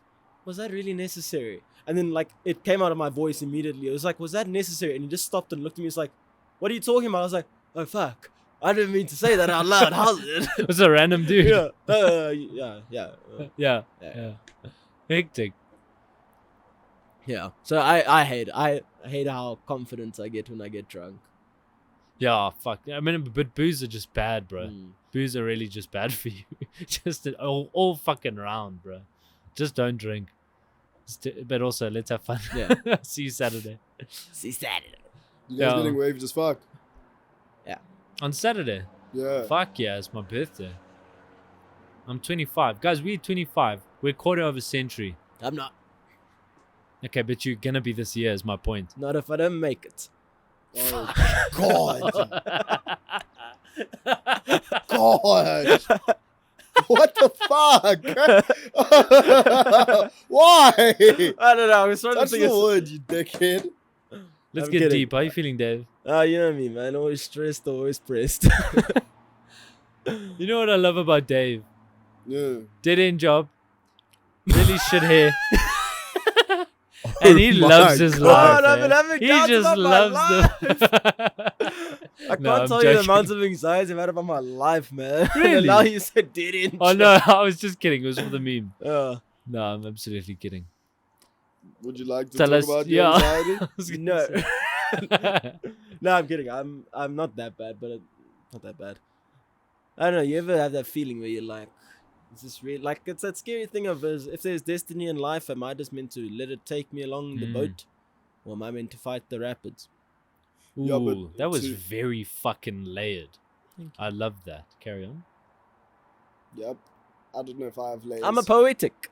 B: was that really necessary? And then like it came out of my voice immediately. It was like, was that necessary? And he just stopped and looked at me. He's like, what are you talking about? I was like, oh fuck, I didn't mean to say that out loud. How's it?
A: It was a random dude.
B: Yeah.
A: Yeah.
B: Yeah.
A: Hectic.
B: Yeah. So I hate how confident I get when I get drunk.
A: Yeah, fuck. I mean, but booze are just bad, bro.
B: Mm.
A: Booze are really just bad for you. Just all fucking round, bro. Just don't drink. But also, let's have fun.
B: Yeah.
A: See you Saturday.
B: See Saturday.
C: You guys
A: Yeah.
C: getting waved as fuck.
A: On Saturday.
C: Yeah.
A: Fuck yeah, it's my birthday. I'm 25. Guys, we're 25. We're a quarter of a century.
B: I'm not.
A: Okay, but you're gonna be this year is my point.
B: Not if I don't make it.
C: Oh, God. God. What the fuck? Why?
B: I don't know. I was trying
C: Touch
B: to
C: the
B: think.
C: wood, you dickhead.
A: Let's
B: I'm
A: get
B: kidding.
A: deep. How you feeling, Dave?
B: You know me, man. Always stressed, always pressed.
A: You know what I love about Dave?
C: Yeah.
A: Dead end job. Really shit hair. And he
C: Oh
A: loves
C: my
A: his
C: God.
A: life.
B: I've been
A: man.
B: having
A: He
B: doubts
A: just
B: about my
A: loves
B: life. I
A: No, I'm
B: can't tell you the
A: joking.
B: amount of anxiety I've had about my life, man.
A: Really?
B: And now you said dead end.
A: Oh no, I was just kidding. It was for the meme.
B: No.
A: No, I'm absolutely kidding.
C: Would you like to
A: Tell
C: talk
A: us,
C: about your
A: yeah.
C: anxiety?
A: I was gonna
B: No.
A: say.
B: No, I'm kidding. I'm not that bad, but not that bad. I don't know. You ever have that feeling where you're like, is this real? Like it's that scary thing of if there's destiny in life, am I just meant to let it take me along the
A: Mm.
B: boat, or am I meant to fight the rapids?
C: Yeah, but
A: Ooh, that was
C: to-
A: very fucking layered.
B: Thank
A: I love that. Carry on.
C: Yep. I don't know if I have layers.
B: I'm a poetic.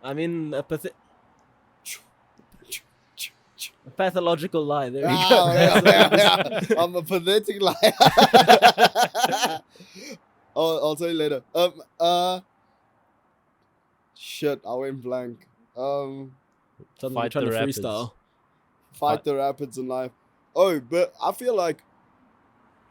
B: I mean a pathological lie. There we go.
C: Ah,
B: That's
C: yeah. I'm a pathetic liar. I'll tell you later. Shit, I went blank.
B: Something we're
A: Fight
B: trying
A: the
B: to
A: rapids.
B: freestyle.
C: Fight the rapids in life. Oh, but I feel like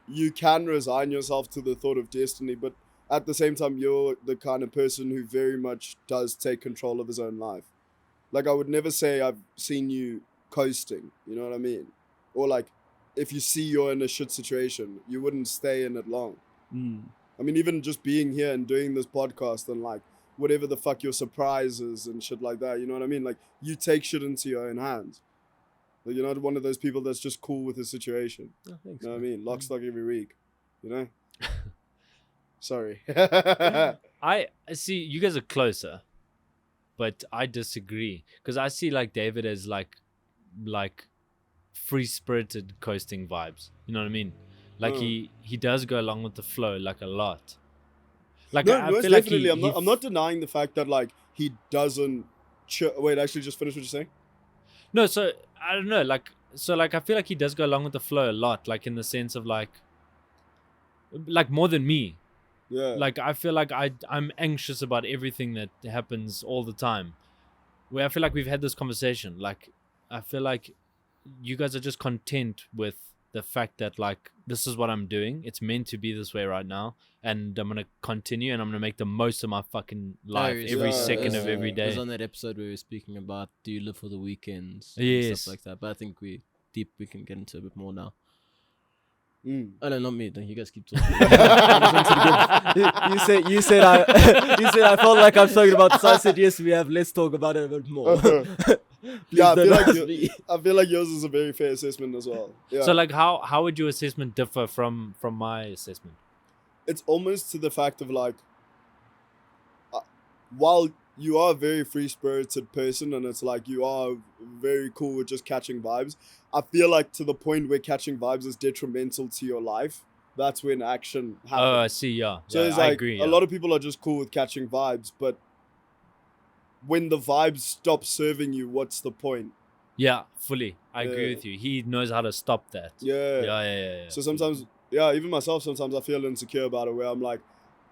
C: you can resign yourself to the thought of destiny, but at the same time, you're the kind of person who very much does take control of his own life. Like, I would never say I've seen you coasting, you know what I mean? Or like, if you see you're in a shit situation, you wouldn't stay in it long.
B: Mm.
C: I mean, even just being here and doing this podcast and like, whatever the fuck your surprises and shit like that, you know what I mean? Like, you take shit into your own hands. Like, you're not one of those people that's just cool with the situation.
B: Oh, thanks.
C: You know what I
B: man.
C: mean? Lock, stock every week. You know? Sorry.
A: I see you guys are closer, but I disagree because I see like David as like free spirited coasting vibes. You know what I mean? Like he does go along with the flow like a lot. Like
C: No,
A: I
C: most
A: feel like
C: definitely.
A: he,
C: I'm not denying the fact that like he doesn't. Wait, actually, just finish what you're saying.
A: No, so I don't know. Like I feel like he does go along with the flow a lot. Like in the sense of like more than me.
C: Yeah.
A: Like I feel like I'm anxious about everything that happens all the time. Where I feel like we've had this conversation. Like I feel like you guys are just content with the fact that like this is what I'm doing. It's meant to be this way right now, and I'm gonna continue, and I'm gonna make the most of my fucking life every
C: yeah,
A: second of
C: yeah.
A: every
B: It was
A: day.
B: on that episode where we were speaking about do you live for the weekends and
A: Yes.
B: stuff like that. But I think we can get into a bit more now.
C: Mm.
B: Oh no, not me. Don't you guys keep talking. you said I felt like I'm talking about this. I said yes, we have. Let's talk about it a bit more.
C: Yeah, I feel like
B: me.
C: yours is a very fair assessment as well. Yeah.
A: So like how would your assessment differ from my assessment?
C: It's almost to the fact of like, while you are a very free-spirited person and it's like you are very cool with just catching vibes, I feel like to the point where catching vibes is detrimental to your life, that's when action happens.
A: Oh, I see. Yeah.
C: So
A: Yeah,
C: it's
A: I
C: like
A: agree.
C: a lot of people are just cool with catching vibes, but when the vibes stop serving you, what's the point?
A: Yeah, fully. I agree
C: Yeah.
A: with you. He knows how to stop that.
C: Yeah.
A: Yeah.
C: So sometimes, even myself, sometimes I feel insecure about it where I'm like,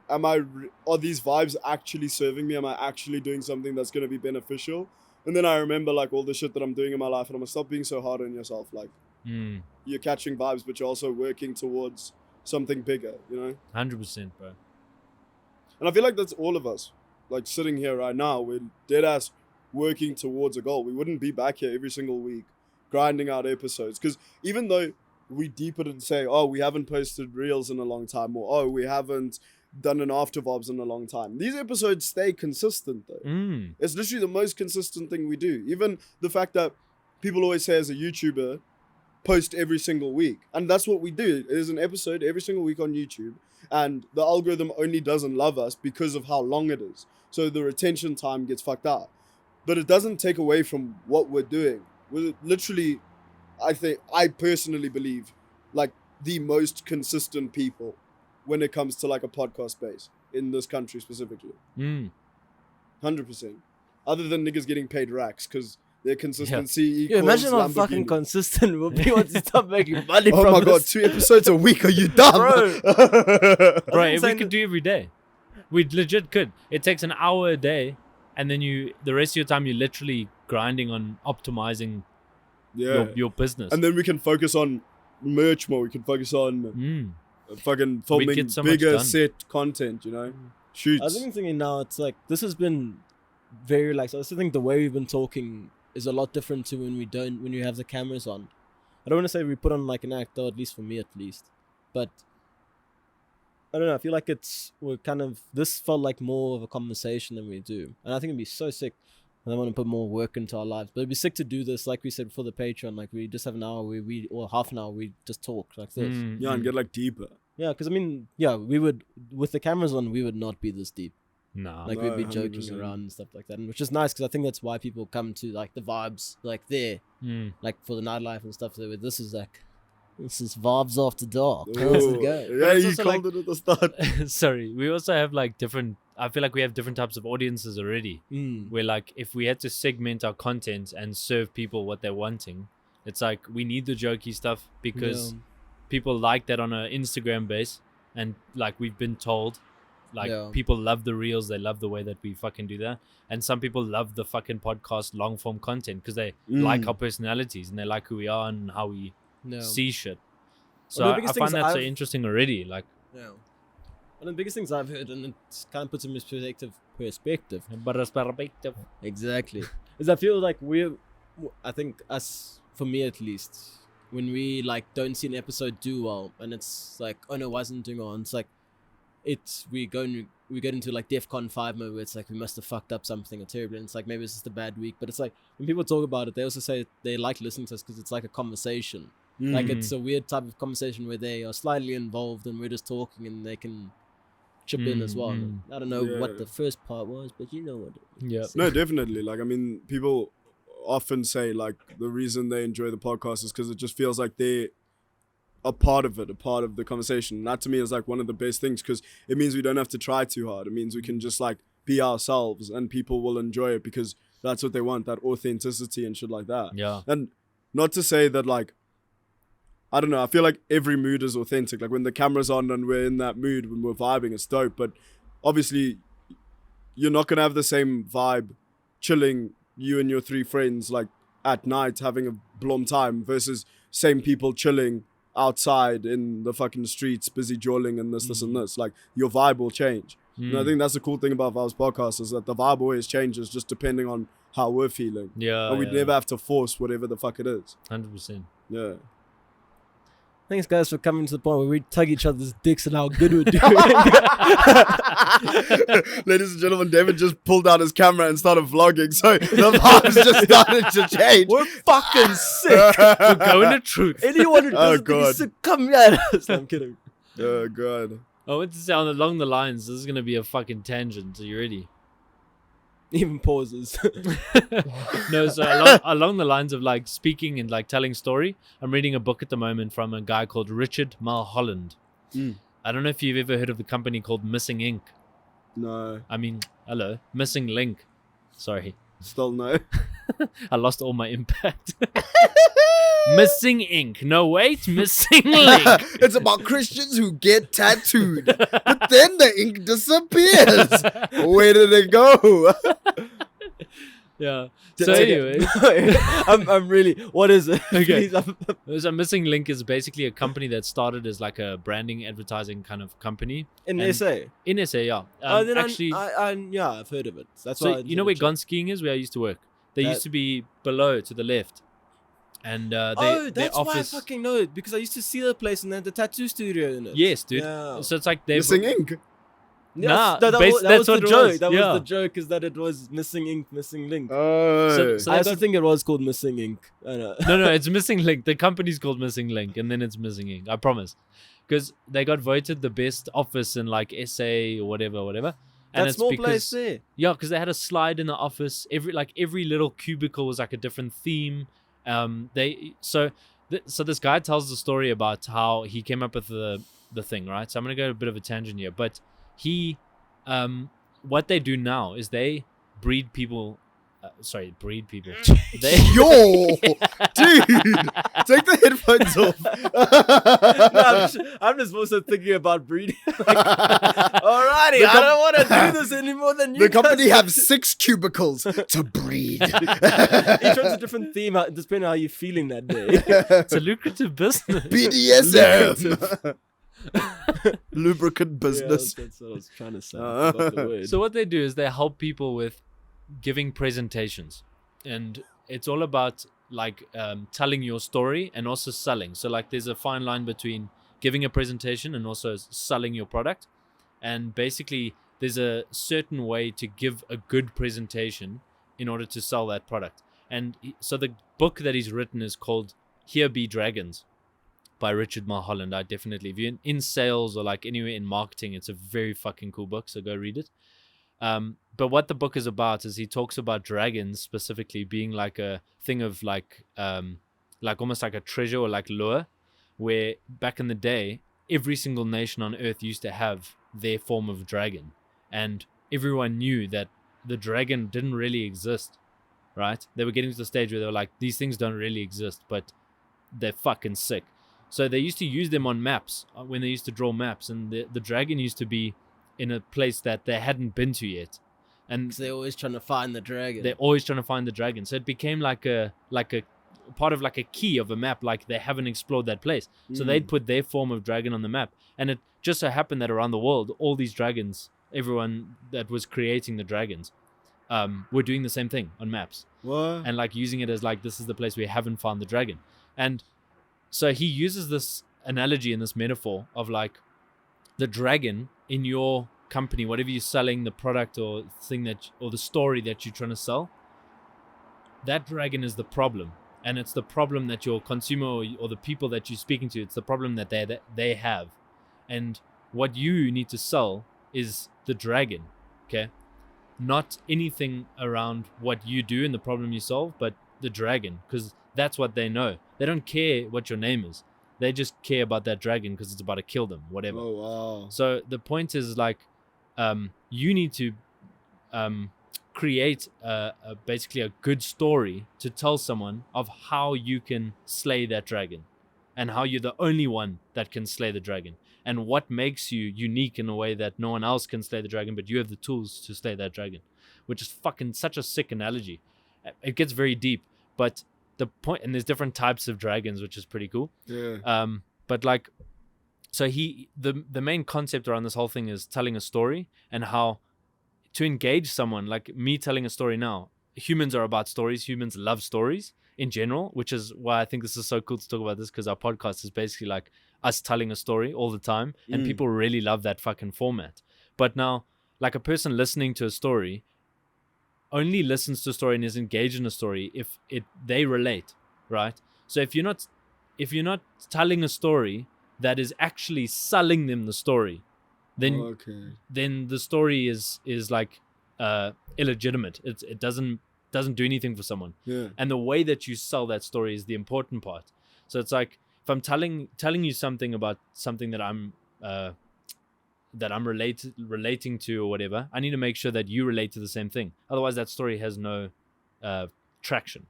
C: are these vibes actually serving me? Am I actually doing something that's going to be beneficial? And then I remember like all the shit that I'm doing in my life and I'm going to stop being so hard on yourself. Like you're catching vibes, but you're also working towards something bigger, you know?
A: 100%, bro.
C: And I feel like that's all of us. Like sitting here right now, we're dead ass working towards a goal. We wouldn't be back here every single week grinding out episodes. Because even though we deepen and say, oh, we haven't posted reels in a long time, or oh, we haven't done an after Vaabs in a long time, these episodes stay consistent though. It's literally the most consistent thing we do. Even the fact that people always say as a YouTuber, post every single week. And that's what we do. There's an episode every single week on YouTube. And the algorithm only doesn't love us because of how long it is. So the retention time gets fucked up. But it doesn't take away from what we're doing. We're literally, I personally believe, like the most consistent people when it comes to like a podcast space in this country specifically. 100%. Other than niggas getting paid racks because their consistency equals
B: imagine how
C: Lamborghini.
B: fucking consistent we'll be once you start making money
C: Oh
B: from
C: my
B: this.
C: god, 2 episodes a week? Are you dumb?
B: Bro.
A: Bro, if we could do every day, we legit could. It takes an hour a day, and then the rest of your time you're literally grinding on optimizing your business.
C: And then we can focus on merch more. We can focus on fucking filming
A: get so much
C: bigger
A: done.
C: set content, you know? Shoots.
B: I was even thinking now, it's like, this has been very relaxed. I also think the way we've been talking is a lot different to when you have the cameras on. I don't want to say we put on like an act, though, at least for me at least. But I don't know, I feel like this felt like more of a conversation than we do. And I think it'd be so sick. I don't want to put more work into our lives, but it'd be sick to do this, like we said before the Patreon, like we just have an hour or half an hour, we just talk like this.
C: Yeah, and get like deeper.
B: Yeah, because I mean, yeah, we would, with the cameras on, we would not be this deep.
A: Nah.
B: Like we'd be joking
C: 100%.
B: around and stuff like that, and which is nice because I think that's why people come to like the vibes, like there, like for the nightlife and stuff. So this is vibes after dark. How's it go?
C: Yeah,
A: it's
C: you
A: also
C: called it at the start.
A: Sorry, we also have like different. I feel like we have different types of audiences already. Where like if we had to segment our content and serve people what they're wanting, it's like we need the jokey stuff because people like that on an Instagram base, and like we've been told, like people love the reels, they love the way that we fucking do that, and some people love the fucking podcast long form content because they like our personalities and they like who we are and how we see shit. So
B: Well, the
A: I
B: biggest
A: find
B: things
A: that so
B: I've-
A: interesting already. Like,
B: Yeah. One of the biggest things I've heard, and it kind of puts in perspective. Exactly. Is I feel like I think us, for me at least, when we like don't see an episode do well, and it's like, oh no, why isn't it doing well? And it's like, we get into like DEFCON 5 mode where it's like we must have fucked up something or terribly, and it's like maybe it's just a bad week. But it's like when people talk about it, they also say they like listening to us because it's like a conversation. Like it's a weird type of conversation where they are slightly involved and we're just talking and they can chip in as well. I don't know what the first part was, but you know what it is.
A: yeah,
C: No, definitely. Like, I mean, people often say like the reason they enjoy the podcast is because it just feels like they're a part of it, a part of the conversation. And that to me is like one of the best things, because it means we don't have to try too hard. It means we can just like be ourselves, and people will enjoy it because that's what they want, that authenticity and shit like that.
A: Yeah.
C: And not to say that, like, I don't know, I feel like every mood is authentic. Like when the camera's on and we're in that mood, when we're vibing, it's dope. But obviously you're not going to have the same vibe chilling, you and your 3 friends, like at night having a blom time, versus same people chilling outside in the fucking streets, busy jawling and this and this. Like your vibe will change. And I think that's the cool thing about Vaabs podcast, is that the vibe always changes just depending on how we're feeling.
A: Yeah.
C: And we never have to force whatever the fuck it is.
A: 100%.
C: Yeah.
B: Thanks, guys, for coming to the point where we tug each other's dicks and how good we're doing.
C: Ladies and gentlemen, David just pulled out his camera and started vlogging, so the vibes just started to change.
B: We're fucking sick.
A: We're going to truth.
B: Anyone who doesn't think he's sick, come at us. No, I'm kidding.
C: Oh, God.
A: I went to say along the lines, this is going to be a fucking tangent. Are you ready?
B: Even pauses.
A: No, so along the lines of like speaking and like telling story, I'm reading a book at the moment from a guy called Richard Mulholland. I don't know if you've ever heard of the company called Missing Ink.
C: No.
A: I mean, hello, Missing Link. Sorry,
C: Still no.
A: I lost all my impact. Missing Ink. No, wait, Missing Link.
C: It's about Christians who get tattooed, but then the ink disappears. Where did it go?
A: Yeah. So anyway,
B: I'm really. What is it?
A: Okay.
B: Please,
A: So Missing Link is basically a company that started as like a branding advertising kind of company.
B: in
A: And-
B: SA.
A: In SA, yeah.
B: Then
A: Actually,
B: yeah, I've heard of it. That's
A: so
B: why.
A: you know where gone skiing is, where I used to work? They used to be below to the left. And their
B: that's why I
A: office...
B: fucking know it, because I used to see the place and they had the tattoo studio in it.
A: Yes, dude.
B: Yeah.
A: So it's like they've...
C: Missing ink.
A: Nah,
B: that
A: that's
B: was
A: what
B: the
A: it
B: joke.
A: was,
B: That
A: yeah.
B: was the joke, is that it was Missing Ink, Missing Link.
C: Oh.
A: So
B: I
A: they
B: also
A: got-
B: think it was called Missing Ink. I know.
A: No, it's Missing Link. The company's called Missing Link, and then it's Missing Ink. I promise. Because they got voted the best office in like SA or whatever. And
B: That
A: it's
B: small
A: because,
B: place there.
A: Yeah, because they had a slide in the office. Every little cubicle was like a different theme. So this guy tells the story about how he came up with the thing, right? So I'm gonna go a bit of a tangent here, but he, what they do now is they breed people. Breed people. They
C: Yo, dude, take the headphones off.
B: No, I'm just also thinking about breeding. Alrighty, I don't want to do this anymore than you.
C: The company
B: guys.
C: have 6 cubicles to breed.
B: Each one's a different theme, depending on how you're feeling that day.
A: it's a lucrative business.
C: BDSM. Lubricant
B: Yeah,
C: business.
B: that's what I was trying to say. I forgot the word.
A: So what they do is they help people with giving presentations, and it's all about like telling your story and also selling. So like there's a fine line between giving a presentation and also selling your product, and basically there's a certain way to give a good presentation in order to sell that product. And so the book that he's written is called Here Be Dragons by Richard Mulholland. I definitely, if you're in sales or like anywhere in marketing, it's a very fucking cool book, so go read it. But what the book is about is he talks about dragons specifically being like a thing of like almost like a treasure or like lure, where back in the day, every single nation on earth used to have their form of dragon, and everyone knew that the dragon didn't really exist, right? They were getting to the stage where they were like, these things don't really exist, but they're fucking sick. So they used to use them on maps when they used to draw maps, and the dragon used to be in a place that they hadn't been to yet, and
B: they're always trying to find the dragon.
A: they're always trying to find the dragon. So it became like a part of like a key of a map, like they haven't explored that place. So they'd put their form of dragon on the map, and it just so happened that around the world, all these dragons, everyone that was creating the dragons, were doing the same thing on maps.
C: What?
A: And like using it as like, this is the place we haven't found the dragon. And so he uses this analogy and this metaphor of like the dragon in your company, whatever you're selling, the product or thing or the story that you're trying to sell, that dragon is the problem. And it's the problem that your consumer or the people that you're speaking to, it's the problem that they have. And what you need to sell is the dragon, okay? Not anything around what you do and the problem you solve, but the dragon, because that's what they know. They don't care what your name is. They just care about that dragon because it's about to kill them, whatever.
C: Oh wow.
A: So the point is like, you need to create basically a good story to tell someone of how you can slay that dragon, and how you're the only one that can slay the dragon, and what makes you unique in a way that no one else can slay the dragon, but you have the tools to slay that dragon, which is fucking such a sick analogy. It gets very deep, but the point, and there's different types of dragons, which is pretty cool.
C: Yeah.
A: But like, so the main concept around this whole thing is telling a story, and how to engage someone. Like me telling a story now, humans are about stories. Humans love stories in general, which is why I think this is so cool to talk about this, because our podcast is basically like us telling a story all the time, and people really love that fucking format. But now, like, a person listening to a story only listens to a story and is engaged in a story if they relate, right? So if you're not telling a story that is actually selling them the story, then the story is like illegitimate. It doesn't do anything for someone.
C: Yeah.
A: And the way that you sell that story is the important part. So it's like, if I'm telling you something about something that I'm relating to or whatever, I need to make sure that you relate to the same thing. Otherwise, that story has no traction.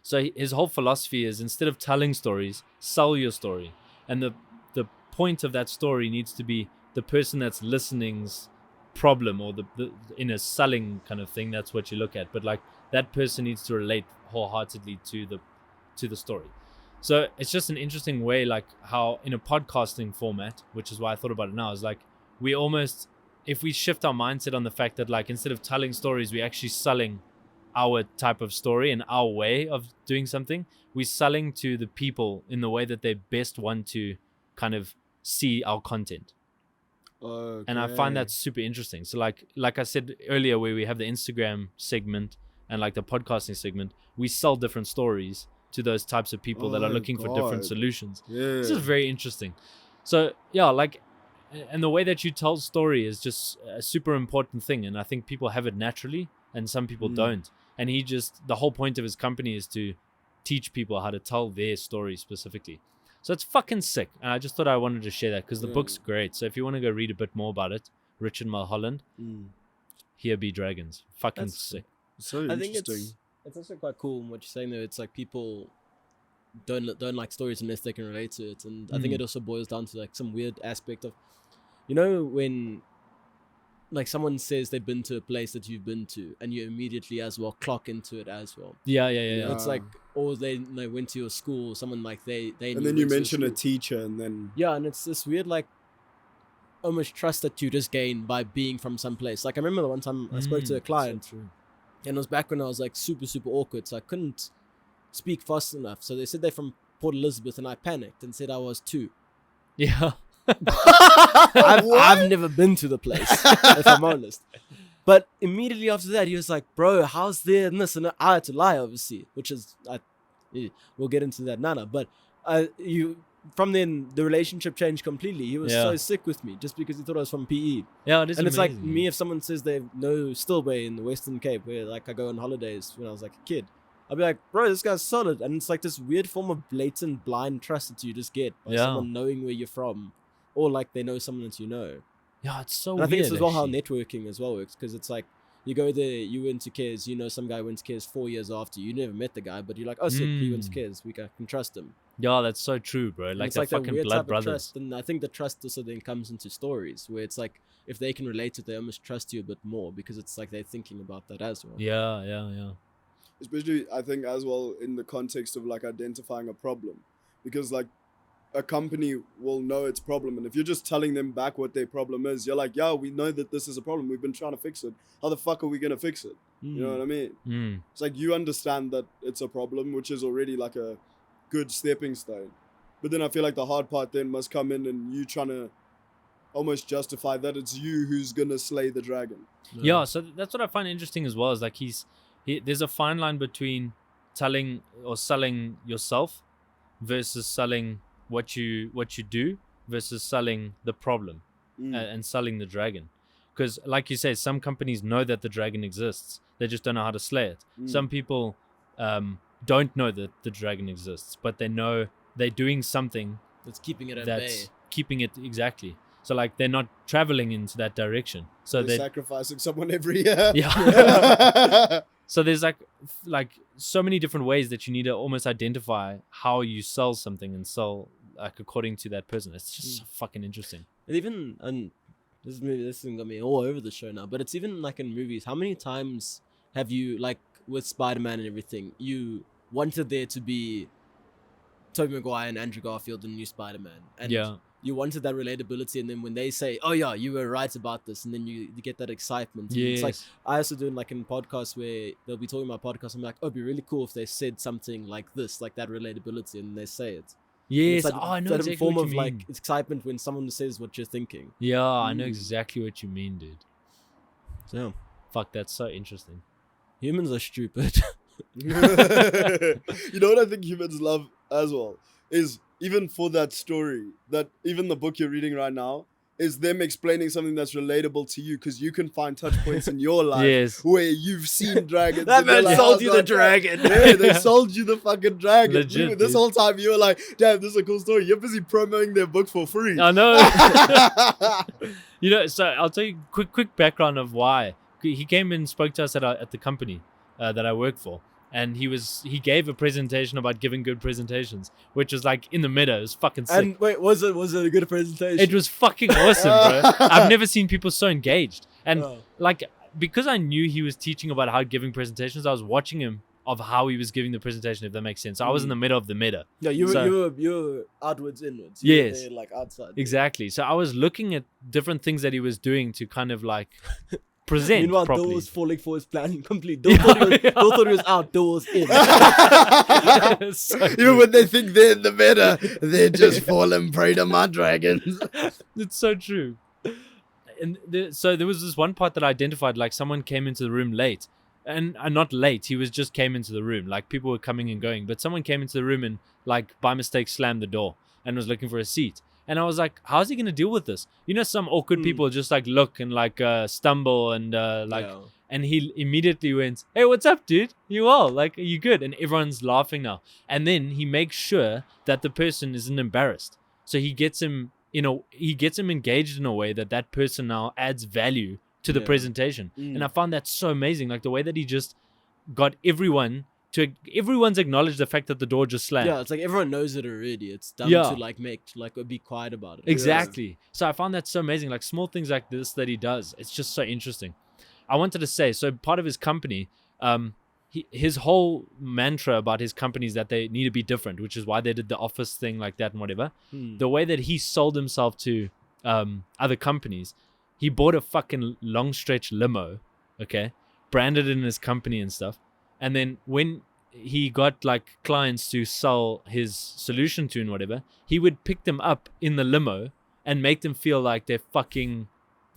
A: So his whole philosophy is, instead of telling stories, sell your story. And the point of that story needs to be the person that's listening's problem, or the in a selling kind of thing. That's what you look at. But like, that person needs to relate wholeheartedly to the story. So it's just an interesting way, like how in a podcasting format, which is why I thought about it now, is like, we almost, if we shift our mindset on the fact that, like, instead of telling stories, we're actually selling our type of story and our way of doing something. We're selling to the people in the way that they best want to kind of see our content.
C: Okay.
A: And I find that super interesting. So like I said earlier, where we have the Instagram segment and like the podcasting segment, we sell different stories to those types of people that are looking for different solutions.
C: Yeah.
A: This is very interesting. So yeah, like, and the way that you tell story is just a super important thing. And I think people have it naturally and some people don't. And the whole point of his company is to teach people how to tell their story specifically. So it's fucking sick. And I just thought I wanted to share that because the book's great. So if you want to go read a bit more about it, Richard Mulholland, Here Be Dragons. Fucking sick.
C: So
B: I think
C: interesting.
B: it's also quite cool in what you're saying there. It's like people don't like stories unless they can relate to it, and I think it also boils down to like some weird aspect of, you know, when like someone says they've been to a place that you've been to, and you immediately as well clock into it as well.
A: Yeah.
B: It's like, or they went to your school, someone like they
C: and then you mention a teacher, and then
B: and it's this weird like almost trust that you just gain by being from some place. Like I remember the one time I spoke to a client, and it was back when I was like super awkward, so I couldn't speak fast enough. So they said they're from Port Elizabeth, and I panicked and said I was 2.
A: Yeah.
B: I've never been to the place, if I'm honest. But immediately after that, he was like, "Bro, how's there and this?" And I had to lie, obviously, which is we'll get into that now. But from then the relationship changed completely. He was so sick with me just because he thought I was from PE.
A: Yeah, it is.
B: And it's
A: amazing.
B: like me, if someone says they know Stillbay in the Western Cape, where like I go on holidays when I was like a kid, I'll be like, "Bro, this guy's solid." And it's like this weird form of blatant blind trust that you just get by someone knowing where you're from, or like they know someone that you know.
A: Yeah, it's so
B: and
A: weird.
B: I think it's as well
A: actually.
B: how networking as well works, because it's like you go there, you went to Cares, you know some guy went to Cares 4 years after, you never met the guy, but you're like, "Oh, sick, he went to Cares, I can trust him."
A: Yeah, that's so true, bro. Like
B: it's
A: they're
B: like that
A: fucking
B: weird
A: blood
B: type of
A: brothers.
B: trust, and I think the trust also then comes into stories where it's like if they can relate to it, they almost trust you a bit more because it's like they're thinking about that as well.
A: Yeah.
C: especially I think as well in the context of like identifying a problem, because like a company will know its problem, and if you're just telling them back what their problem is, you're like, "Yeah, we know that this is a problem, we've been trying to fix it, how the fuck are we gonna fix it?" You know what I mean? It's like you understand that it's a problem, which is already like a good stepping stone, but then I feel like the hard part then must come in, and you trying to almost justify that it's you who's gonna slay the dragon.
A: Yeah, so that's what I find interesting as well, is like there's a fine line between telling or selling yourself versus selling what you do versus selling the problem and selling the dragon. Because like you say, some companies know that the dragon exists, they just don't know how to slay it. Some people don't know that the dragon exists, but they know they're doing something
B: It's keeping it at
A: that's
B: bay.
A: keeping it exactly. So like they're not traveling into that direction. So
C: they're
A: they
C: sacrificing someone every year.
A: yeah. So there's like so many different ways that you need to almost identify how you sell something and sell like according to that person. It's just so fucking interesting.
B: And even and this thing got me all over the show now. But it's even like in movies. How many times have you, like with Spider-Man and everything, you wanted there to be Tobey Maguire and Andrew Garfield in the new Spider-Man, and
A: Yeah.
B: you wanted that relatability, and then when they say, "Oh yeah, you were right about this," and then you get that excitement. And
A: Yes.
B: It's like I also do like in podcasts where they'll be talking about podcasts. I'm like, "Oh, it'd be really cool if they said something like this, like that relatability," and they say it. And
A: Yes.
B: it's like
A: I know
B: that
A: exactly
B: form
A: what
B: of
A: you mean.
B: like excitement when someone says what you're thinking.
A: Yeah, I know
B: Mm.
A: exactly what you mean, dude.
B: So yeah,
A: Fuck, that's so interesting.
B: humans are stupid.
C: You know what I think humans love as well is even for that story, that even the book you're reading right now is them explaining something that's relatable to you because you can find touch points in your life
A: Yes.
C: where you've seen dragons.
B: That
C: and you're
B: man
C: like,
B: sold
C: "How's
B: you the
C: that?"
B: dragon.
C: Yeah, they sold you the fucking dragon.
A: Legit,
C: This
A: dude.
C: whole time you were like, damn, this is a cool story. You're busy promoting their book for free.
A: I know. You know, so I'll tell you quick background of why. He came and spoke to us at the company that I work for. And he gave a presentation about giving good presentations, which was like in the middle. It was fucking sick.
B: And wait, was it a good presentation?
A: It was fucking awesome, bro. I've never seen people so engaged. And
B: Oh.
A: like, because I knew he was teaching about how giving presentations, I was watching him of how he was giving the presentation, if that makes sense. So I was in the middle of the meta.
B: No, you
A: So-
B: were outwards, inwards. You were
A: Yes.
B: there, like outside.
A: Exactly. So I was looking at different things that he was doing to kind of like present
B: Meanwhile,
A: properly.
B: Bill was falling for his plan complete. Bill thought he was out, Bill was in.
A: So
C: Even
A: true.
C: when they think they're in the meta, they're just falling prey to my dragons.
A: It's so true. And so there was this one part that I identified, like someone came into the room late, and not late, he was just came into the room, like people were coming and going, but someone came into the room and like by mistake slammed the door and was looking for a seat. And I was like, how's he going to deal with this? You know, some awkward people just like look and like stumble and like,
B: Yeah.
A: and he immediately went, hey, what's up, dude? You well? Like, are you good? And everyone's laughing now. And then he makes sure that the person isn't embarrassed. So he gets him engaged in a way that person now adds value to the
B: Yeah.
A: presentation. And I found that so amazing. Like the way that he just got everyone's acknowledged the fact that the door just slammed.
B: Yeah, it's like everyone knows it already. It's dumb
A: Yeah.
B: to like be quiet about it.
A: Exactly. So I found that so amazing. Like small things like this that he does. It's just so interesting. I wanted to say, so part of his company, his whole mantra about his company is that they need to be different, which is why they did the office thing like that and whatever. The way that he sold himself to other companies, he bought a fucking long stretch limo, okay, branded it in his company and stuff. And then when he got like clients to sell his solution to and whatever, he would pick them up in the limo and make them feel like they're fucking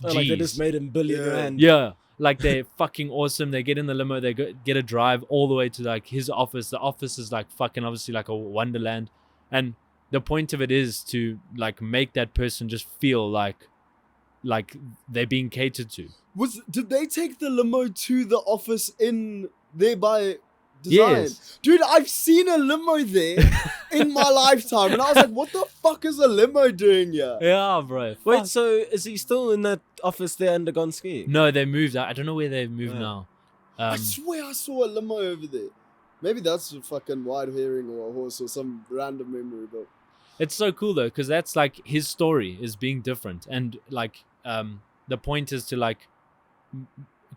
B: Oh, like they
A: Gs.
B: just made him billion
C: Yeah.
B: rand.
A: Yeah, like they're fucking awesome. They get in the limo, they get a drive all the way to like his office. The office is like fucking obviously like a wonderland, and the point of it is to like make that person just feel like they're being catered to.
C: Did they take the limo to the office in there by design?
A: Yes.
C: Dude, I've seen a limo there in my lifetime, and I was like, what the fuck is a limo doing here?
A: Yeah, bro.
B: Wait,
A: Fuck.
B: so is he still in that office there and gone skiing?
A: No, they moved. I don't know where they've moved
B: Yeah.
A: now.
C: I swear I saw a limo over there. Maybe that's a fucking wide hearing or a horse or some random memory, but
A: It's so cool though, because that's like his story is being different, and like the point is to like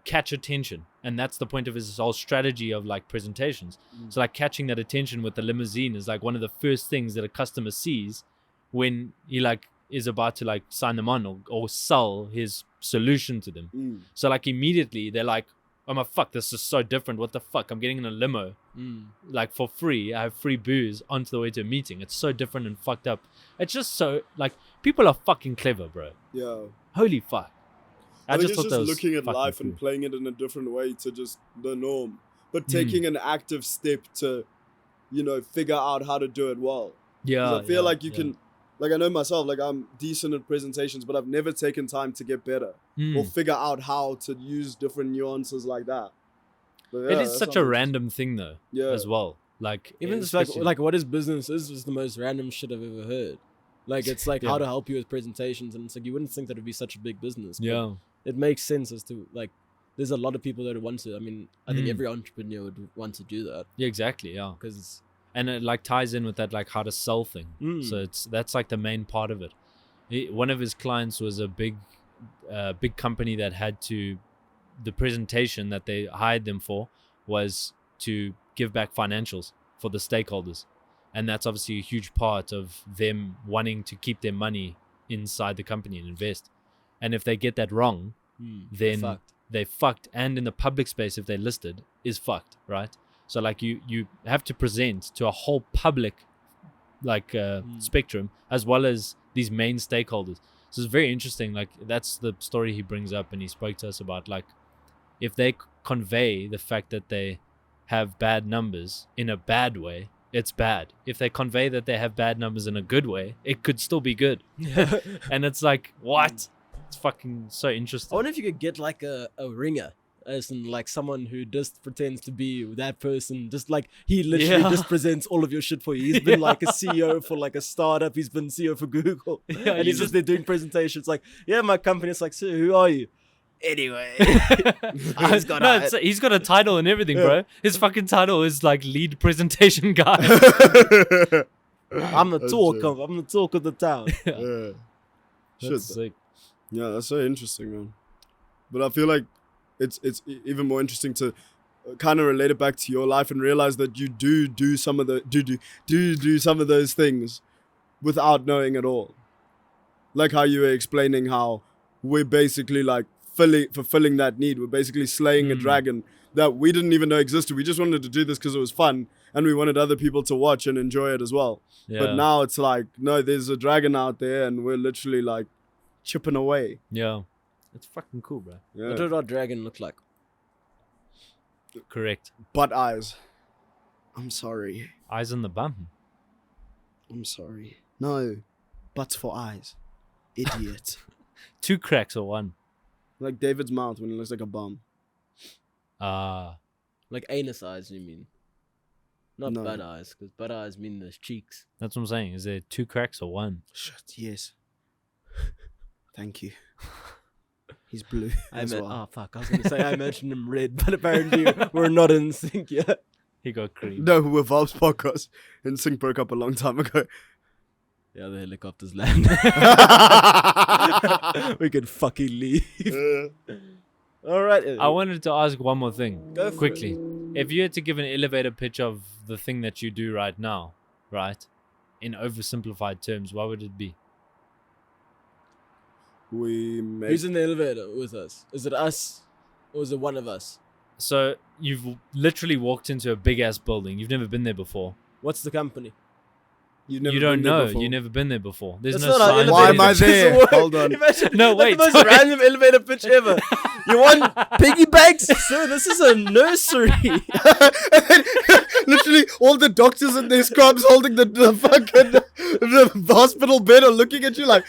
A: catch attention, and that's the point of his whole strategy of like presentations. So like catching that attention with the limousine is like one of the first things that a customer sees when he like is about to like sign them on or sell his solution to them. So like immediately they're like, oh my fuck, this is so different. What the fuck? I'm getting in a limo like for free. I have free booze onto the way to a meeting. It's so different and fucked up. It's just so like people are fucking clever, bro.
C: yeah.
A: Holy fuck.
C: I think it's
A: thought that
C: just
A: was
C: looking at
A: fucking
C: life
A: cool.
C: and playing it in a different way to just the norm, but taking an active step to, you know, figure out how to do it well. 'Cause
A: Yeah,
C: I feel like you can, like I know myself, like I'm decent at presentations, but I've never taken time to get better or figure out how to use different nuances like that. But
A: It
C: yeah,
A: is
C: that
A: such a
C: sounds
A: random thing though,
C: Yeah.
A: as well. Like
B: Even just
A: especially-
B: like what his business is the most random shit I've ever heard. Like it's like how
A: Yeah.
B: to help you with presentations, and it's like you wouldn't think that would be such a big business. But
A: yeah,
B: it makes sense as to like there's a lot of people that would want to. I mean, I think
A: Mm.
B: every entrepreneur would want to do that
A: yeah, exactly, yeah.
B: because
A: And it like ties in with that like how to sell thing. So that's like the main part of it. One of his clients was a big company that had to, the presentation that they hired them for was to give back financials for the stakeholders, and that's obviously a huge part of them wanting to keep their money inside the company and invest. And if they get that wrong, then
B: fucked.
A: they fucked. And in the public space, if they're listed, is fucked, right? So like you have to present to a whole public like spectrum as well as these main stakeholders. So it's very interesting. Like that's the story he brings up, and he spoke to us about like if they convey the fact that they have bad numbers in a bad way, it's bad. If they convey that they have bad numbers in a good way, it could still be good. And it's like, what? It's fucking so
B: I
A: interesting.
B: wonder if you could get like a ringer, as in like someone who just pretends to be that person. Just like he literally
A: Yeah.
B: just presents all of your shit for you. He's been like a CEO for like a startup. He's been CEO for Google,
A: Yeah,
B: and
A: you
B: he's just there doing presentations. Like, yeah, my company. It's like, so who are you? Anyway, he's got
A: no,
B: a-
A: he's got a title and everything, bro. His fucking title is like lead presentation guy.
B: I'm the
C: That's
B: talk
C: true.
B: of. I'm the talk of the town.
C: Yeah. Shit.
A: That's sick.
C: Yeah, that's so interesting, man. But I feel like it's even more interesting to kind of relate it back to your life and realize that you do some of the do some of those things without knowing at all. Like how you were explaining how we're basically like fulfilling that need. We're basically slaying a dragon that we didn't even know existed. We just wanted to do this because it was fun and we wanted other people to watch and enjoy it as well.
A: Yeah.
C: But now it's like, no, there's a dragon out there and we're literally like chipping away.
A: Yeah. It's fucking cool, bro.
C: Yeah.
B: What did our dragon look like?
A: Correct.
C: Butt eyes. I'm sorry.
A: Eyes on the bum.
C: I'm sorry. No. Butts for eyes. Idiot.
A: 2 cracks or 1?
C: Like David's mouth when he looks like a bum.
A: Ah.
B: Like anus eyes, you mean? Not
C: No.
B: butt eyes, because butt eyes mean there's cheeks.
A: That's what I'm saying. Is there 2 cracks or 1?
C: Shit, yes. Thank you. He's blue as well.
B: Oh fuck! I was gonna say I mentioned him red, but apparently we're not in sync yet.
A: He got cream.
C: No, we're Vaabs podcast. And Sync broke up a long time ago.
B: Yeah, the helicopters land. We could fucking leave. All right.
A: I wanted to ask one more thing.
B: Go for
A: Quickly. If you had to give an elevator pitch of the thing that you do right now, right? In oversimplified terms, what would it be?
C: We make
B: Who's in the elevator with us? Is it us, or is it one of us?
A: So you've literally walked into a big ass building. You've never been there before.
B: What's the company?
C: You've never
A: You don't
C: been there
A: know.
C: before.
A: You've never been there before. There's
B: That's
A: no
B: not how
A: sign.
C: Why
B: elevator
C: am I
B: pitches
C: there?
B: work.
C: Hold on.
B: Imagine,
A: No,
B: that's
A: wait,
B: the most
A: sorry.
B: random elevator pitch ever. You want piggy banks? Sir, this is a nursery.
C: Literally, all the doctors and their scrubs holding the fucking the hospital bed are looking at you like,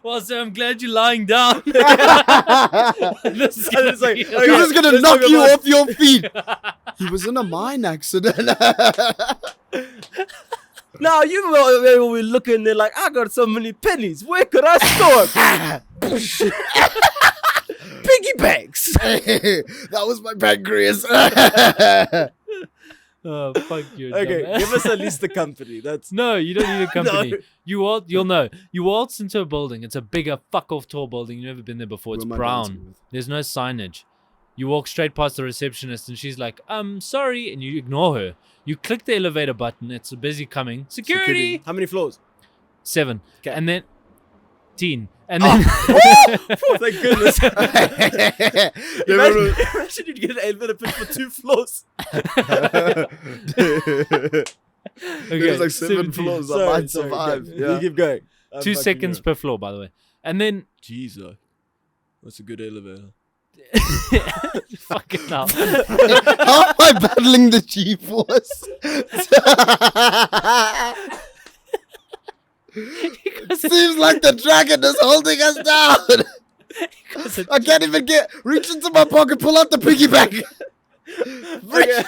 A: Well, so I'm glad you're lying down. This is
B: And it's like,
A: be-
B: okay,
C: this is gonna
B: let's
C: knock
B: talk
C: you
B: about-
C: off your feet. He was in a mine accident.
B: Now you will be looking there like, I got so many pennies. Where could I store? Piggy banks.
C: That was my pancreas.
A: Oh, fuck you.
B: Okay,
A: dumbass.
B: give us at least the company. That's
A: No, you don't need a company.
B: No.
A: You'll know. You waltz into a building. It's a bigger fuck off tall building. You've never been there before. It's
C: Who am I
A: brown.
C: dancing with?
A: There's no signage. You walk straight past the receptionist and she's like, sorry, and you ignore her. You click the elevator button. It's busy coming. Security.
B: how many floors?
A: 7.
B: 'Kay.
A: And then 10. And then
B: Oh, thank goodness.
C: Remember-
B: Imagine you'd get an elevator pitch for 2 floors.
C: There's like 7
A: 17.
C: floors. I
B: Sorry,
C: might
B: sorry,
C: survive.
B: go.
C: Yeah.
B: You keep going.
A: 2 seconds per floor, by the way. And then
B: Jesus. That's a good elevator.
A: fucking hell.
C: How am I battling the G-force? Seems like the dragon is holding us down. I can't even reach into my pocket, pull out the piggy bank.
B: Okay.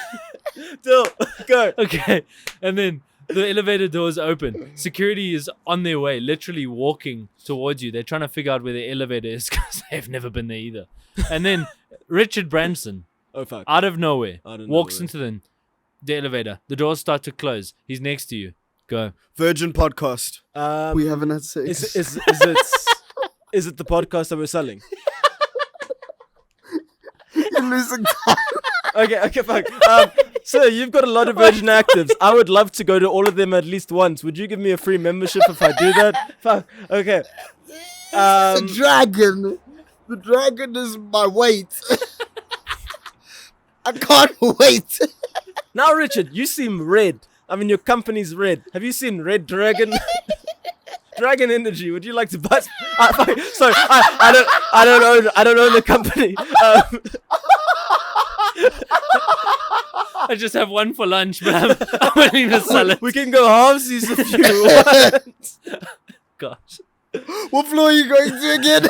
B: Still, go.
A: Okay, and then the elevator doors open. Security is on their way, literally walking towards you. They're trying to figure out where the elevator is because they've never been there either. And then Richard Branson,
B: Oh fuck.
A: out of nowhere,
B: Out of
A: walks
B: nowhere.
A: into the elevator. The doors start to close. He's next to you. Go.
C: Virgin podcast. We haven't had sex.
B: Is it the podcast that we're selling?
C: You're losing time.
B: Okay, fine. So you've got a lot of Virgin actives. I would love to go to all of them at least once. Would you give me a free membership if I do that? Fuck. Okay.
C: The dragon. The dragon is my weight. I can't wait.
B: Now, Richard, you seem red. I mean, your company's red. Have you seen Red Dragon? Dragon Energy. Would you like to buy? Sorry, I don't own the company.
A: I just have one for lunch, but I'm willing to sell it.
B: We can go halvesies if you want.
A: Gosh.
C: What floor are you going to again?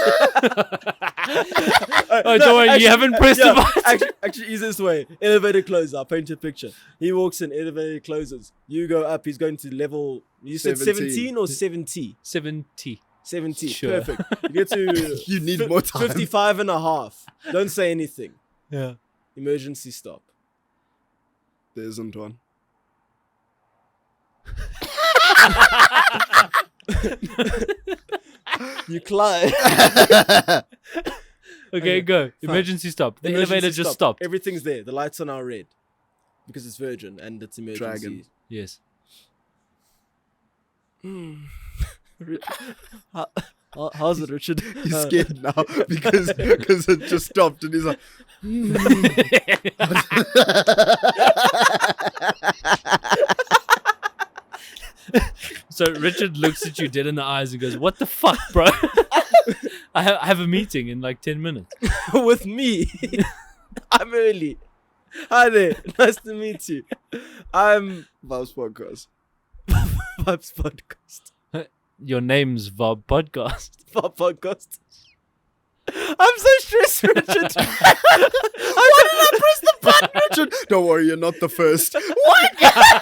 A: Oh, don't worry, you haven't pressed the button.
B: Actually, easiest way. Elevator closes. I'll paint you a picture. He walks in, elevator closes. You go up, he's going to level, you said 17 or 70?
A: 70.
B: 70.
A: Sure.
B: Perfect. You get to
C: You need more time.
B: 55 and a half. Don't say anything.
A: Yeah.
B: Emergency stop.
C: There isn't one.
B: You climb.
A: Okay, go. Emergency stop. The elevator
B: Emergency
A: just
B: stop.
A: stopped.
B: Everything's there. The lights are now red. Because it's Virgin and it's emergency.
C: Dragon.
A: Yes.
B: How's it, Richard?
C: He's scared now because it just stopped and he's like,
A: So Richard looks at you dead in the eyes and goes, "What the fuck, bro? I have a meeting in like 10 minutes."
B: With me. I'm early. Hi there. Nice to meet you. I'm
C: Vaabs podcast.
B: Vaabs Podcast.
A: Your name's Vaab Podcast.
B: Vaab Podcast. I'm so stressed, Richard. Why did I press the button?
C: Richard, don't worry, you're not the first. What?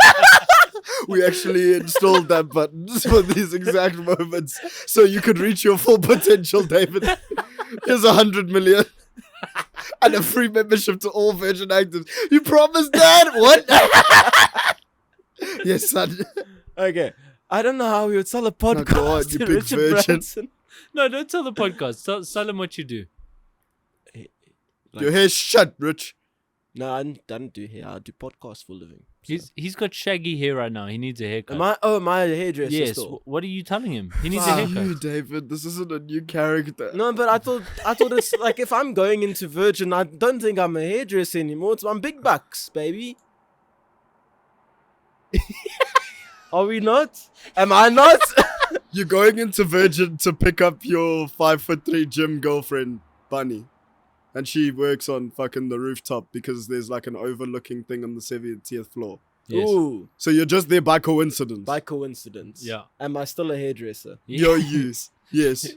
C: We actually installed that button for these exact moments so you could reach your full potential, David. Here's 100 million. And a free membership to all Virgin Actives. You promised that? What? Yes, son.
B: Okay. I don't know how we would sell a podcast
C: go on, you
B: to
C: big
B: Richard
C: virgin.
B: Branson.
A: No, don't tell the podcast. Tell them what you do.
C: Your hair's shut, Rich.
B: No, I don't do hair. I do podcasts for a living. So.
A: He's got shaggy hair right now. He needs a haircut.
B: Am I a hairdresser
A: Yes.
B: still?
A: What are you telling him? He needs a
B: Fuck.
A: haircut.
C: You, David, this isn't a new character.
B: No, but I thought it's like if I'm going into Virgin, I don't think I'm a hairdresser anymore. I'm big bucks, baby. Are we not? Am I not?
C: You're going into Virgin to pick up your 5'3" gym girlfriend, Bunny. And she works on fucking the rooftop because there's like an overlooking thing on the 70th floor.
A: Yes.
B: Ooh,
C: So you're just there by coincidence.
B: by coincidence.
A: Yeah.
B: Am I still a hairdresser?
C: Your use. Yes.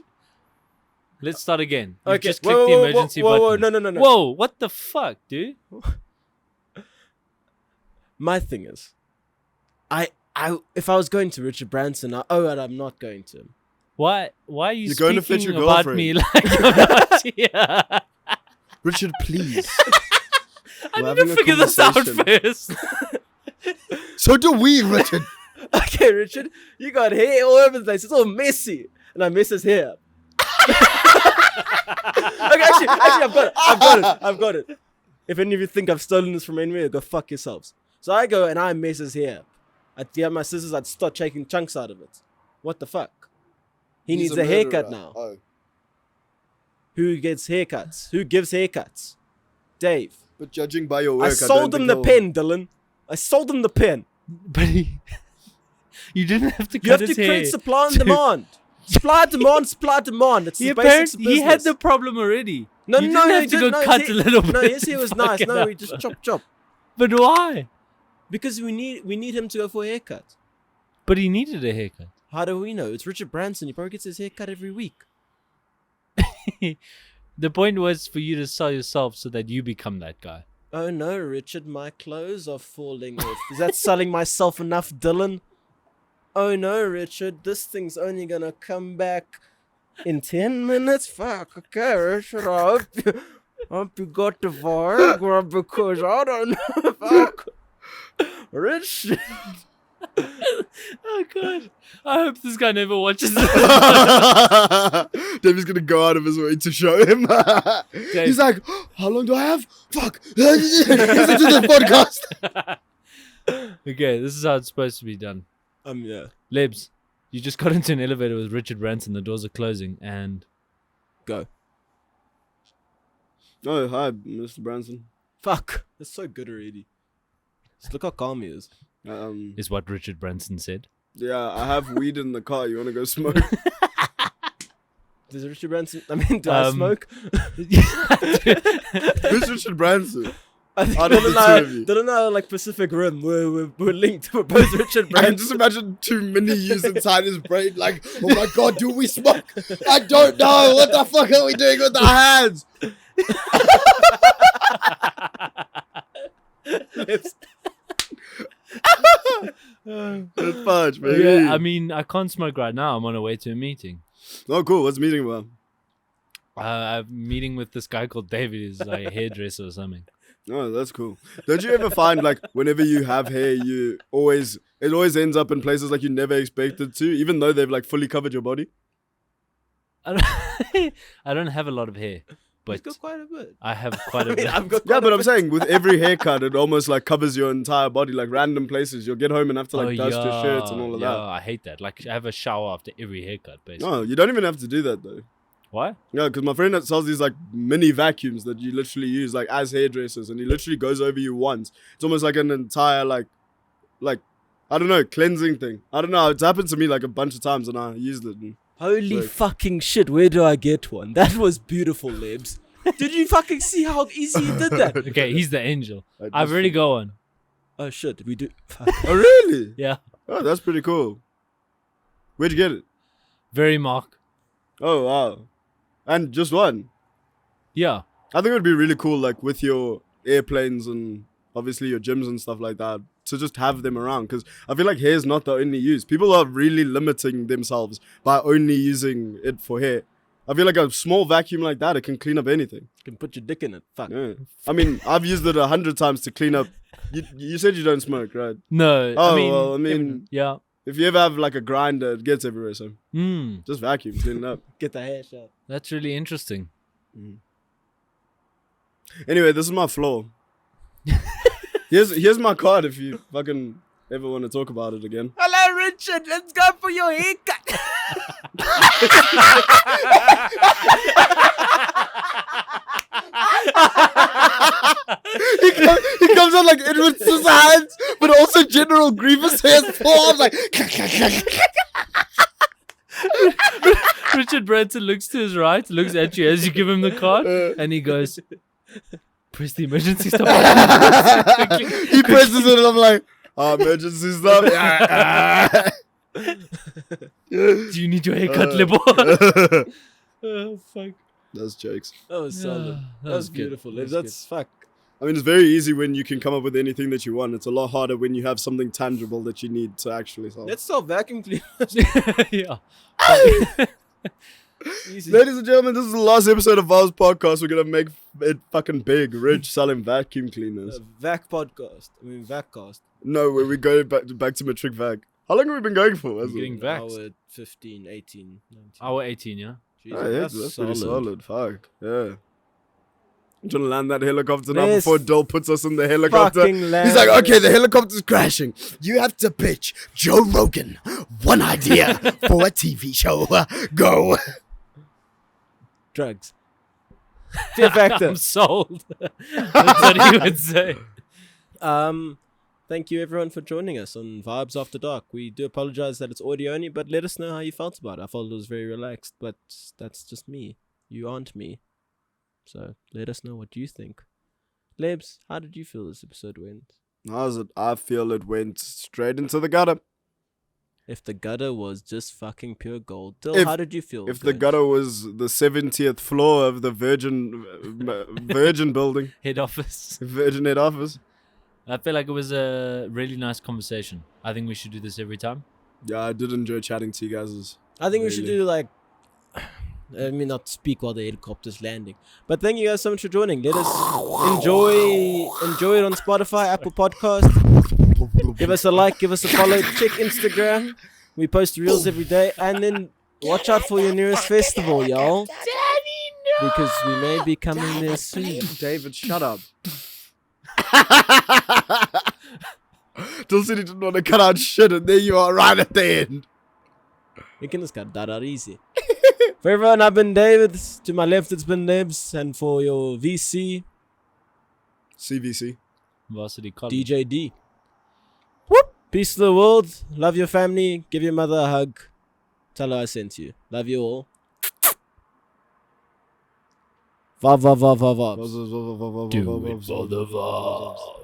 A: Let's start again. You
B: Okay.
A: just click the emergency button.
B: Whoa, no.
A: Whoa, what the fuck, dude?
B: My thing is, if I was going to Richard Branson, I'm not going to him.
A: Why are you
C: You're going to
A: speaking
C: fetch your
A: about
C: girlfriend.
A: me like I'm not here?
C: Richard, please.
A: I
C: We're
A: need to
C: having a
A: figure this out
C: conversation.
A: first.
C: So do we, Richard.
B: Okay, Richard, you got hair all over the place. It's all messy, and I mess his hair up. Okay, actually, I've got it. If any of you think I've stolen this from anywhere, go fuck yourselves. So I go and I mess his hair up. I'd get my scissors, I'd start taking chunks out of it. What the fuck? He
C: He's
B: needs a haircut
C: murderer.
B: now.
C: Oh,
B: Who gets haircuts? Who gives haircuts? Dave.
C: but judging by your work,
B: I sold him the pen, Dylan. I sold him the pen.
A: But you didn't have to
B: You
A: cut
B: have to
A: his hair.
B: create supply and demand. Supply, demand. It's
A: He
B: the basics of
A: apparently he had
B: business.
A: the problem already.
B: No,
A: you
B: no,
A: didn't
B: he
A: have to
B: didn't.
A: go
B: No,
A: cut
B: his
A: a
B: hair-
A: little bit.
B: No, his hair was
A: to
B: nice.
A: fuck
B: No,
A: it
B: we
A: up.
B: just chop.
A: But why?
B: Because we need him to go for a haircut.
A: But he needed a haircut.
B: How do we know? It's Richard Branson. He probably gets his haircut every week.
A: The point was for you to sell yourself so that you become that guy.
B: Oh no, Richard, my clothes are falling off. Is that selling myself enough, Dylan? Oh no, Richard, this thing's only gonna come back in 10 minutes? Fuck, okay, Richard, I hope you got the Viagra because I don't know. Fuck. Richard.
A: Oh god! I hope this guy never watches this.
C: Davey's gonna go out of his way to show him. He's like, how long do I have? Fuck. Listen to the podcast.
A: Okay, this is how it's supposed to be done.
B: Yeah.
A: Lebs, you just got into an elevator with Richard Branson. The doors are closing, and
B: Go.
C: Oh, hi, Mr. Branson.
B: Fuck. That's so good already. Just look how calm he is.
A: is what Richard Branson said.
C: Yeah, I have weed in the car. You want to go smoke?
B: Does Richard Branson... I mean, do I smoke?
C: Who's Richard Branson?
B: I think
C: Out of the two of you.
B: don't know, like Pacific Rim, we're linked. We're both Richard
C: I
B: Branson.
C: can just imagine too many years inside his brain, like, oh my god, do we smoke? I don't know. What the fuck are we doing with our hands? That's fudge, baby.
A: Yeah, I mean, I can't smoke right now. I'm on the way to a meeting.
C: Oh, cool. What's the meeting about?
A: I'm meeting with this guy called David. He's like a hairdresser or something.
C: Oh, that's cool. Don't you ever find, like, whenever you have hair, it always ends up in places like you never expected to, even though they've, like, fully covered your body?
A: I don't have a lot of hair, but
B: He's got quite a bit.
A: I have quite a
B: I mean,
A: bit.
B: I've got
C: Yeah,
B: quite
C: but
B: a
C: I'm
B: bit.
C: saying with every haircut, it almost like covers your entire body, like random places. You'll get home and have to like dust your shirts and all of that.
A: I hate that. Like, I have a shower after every haircut, basically.
C: No, you don't even have to do that though.
A: Why?
C: Yeah, because my friend that sells these like mini vacuums that you literally use like as hairdressers, and he literally goes over you once. It's almost like an entire like I don't know, cleansing thing. I don't know. It's happened to me like a bunch of times, and I used it. And
B: Holy
C: Like-
B: fucking shit, where do I get one? That was beautiful, Lebs. Did you fucking see how easy he did that?
A: Okay, he's the angel.
C: I
A: I've
C: just-
A: already got one.
B: Oh shit, we do.
C: Oh really?
A: Yeah.
C: Oh, that's pretty cool. Where'd you get it?
A: Very Mark.
C: Oh wow. And just one.
A: Yeah.
C: I think it would be really cool, like with your airplanes and obviously your gyms and stuff like that, to just have them around. Because I feel like hair is not the only use. People are really limiting themselves by only using it for hair. I feel like a small vacuum like that, it can clean up anything.
B: You can put your dick in it. Fuck.
C: Yeah. I mean, I've used it 100 times to clean up. You said you don't smoke, right?
A: No.
C: Oh, I mean,
A: yeah.
C: if you ever have like a grinder, it gets everywhere. So
A: Hmm.
C: just vacuum, clean it up.
B: Get the hair shot.
A: That's really interesting.
C: Anyway, this is my floor. Here's my card if you fucking ever want to talk about it again.
B: Hello, Richard. Let's go for your haircut.
C: He comes out like Edward Scissorhands, but also General Grievous has four arms like.
A: Richard Branson looks to his right, looks at you as you give him the card, and he goes, press the emergency stop button.
C: He presses it and I'm like, emergency stop.
A: Do you need your haircut, Lebo? Oh, fuck.
C: That's jokes.
B: That was solid.
A: That
B: That was
A: good.
B: beautiful.
A: That was
B: That's fuck.
C: I mean, it's very easy when you can come up with anything that you want. It's a lot harder when you have something tangible that you need to actually solve.
B: Let's sell vacuum cleaners.
A: Yeah.
B: Easy.
C: Ladies and gentlemen, this is the last episode of Vaabs podcast. We're gonna make it fucking big, rich, selling vacuum cleaners.
B: Vac podcast. I mean, Vaccast.
C: No, we go back to matric vac. How long have we been going for? Has it?
A: Getting vaxxed.
B: Hour 15, 18, 19.
A: Hour 18, yeah?
B: Jesus,
C: Oh, yeah, that's pretty solid. Fuck. Yeah. I'm trying to land that helicopter now
B: Yes.
C: before Dole puts us in the helicopter.
B: Fucking land.
C: He's like, okay, the helicopter's crashing. You have to pitch Joe Rogan one idea for a TV show. Go.
B: Drugs. Fear factor.
A: I'm sold. That's what he would say.
B: Thank you everyone for joining us on Vibes After Dark. We do apologize that it's audio only, but let us know how you felt about it. I felt it was very relaxed, but that's just me. You aren't me. So let us know what you think. Lebs, how did you feel this episode went?
C: How's it? I feel it went straight into the gutter.
B: If the gutter was just fucking pure gold. Dill,
C: If-
B: how did you feel?
C: If the gutter was the 70th floor of the Virgin building,
A: Head office.
C: Virgin head office.
A: I feel like it was a really nice conversation. I think we should do this every time.
C: Yeah, I did enjoy chatting to you guys.
B: I think we should
C: Really?
B: do like, I mean, not speak while the helicopter's landing. But thank you guys so much for joining. Let us enjoy it on Spotify, Apple Podcast. Give us a like, give us a follow. Check Instagram. We post reels every day. And then watch out for your nearest festival, y'all. Because we may be coming there soon.
C: David, shut up. Dill said he didn't want to cut out shit, and there you are right at the end.
B: We can just cut that out easy. For everyone, I've been David. To my left, it's been Nebs. And for your VC,
C: CVC.
A: Varsity College.
B: DJD. Whoop! Peace to the world. Love your family. Give your mother a hug. Tell her I sent you. Love you all. Vav, vav, vav, vav, vav.
A: Do it for the Vaabs.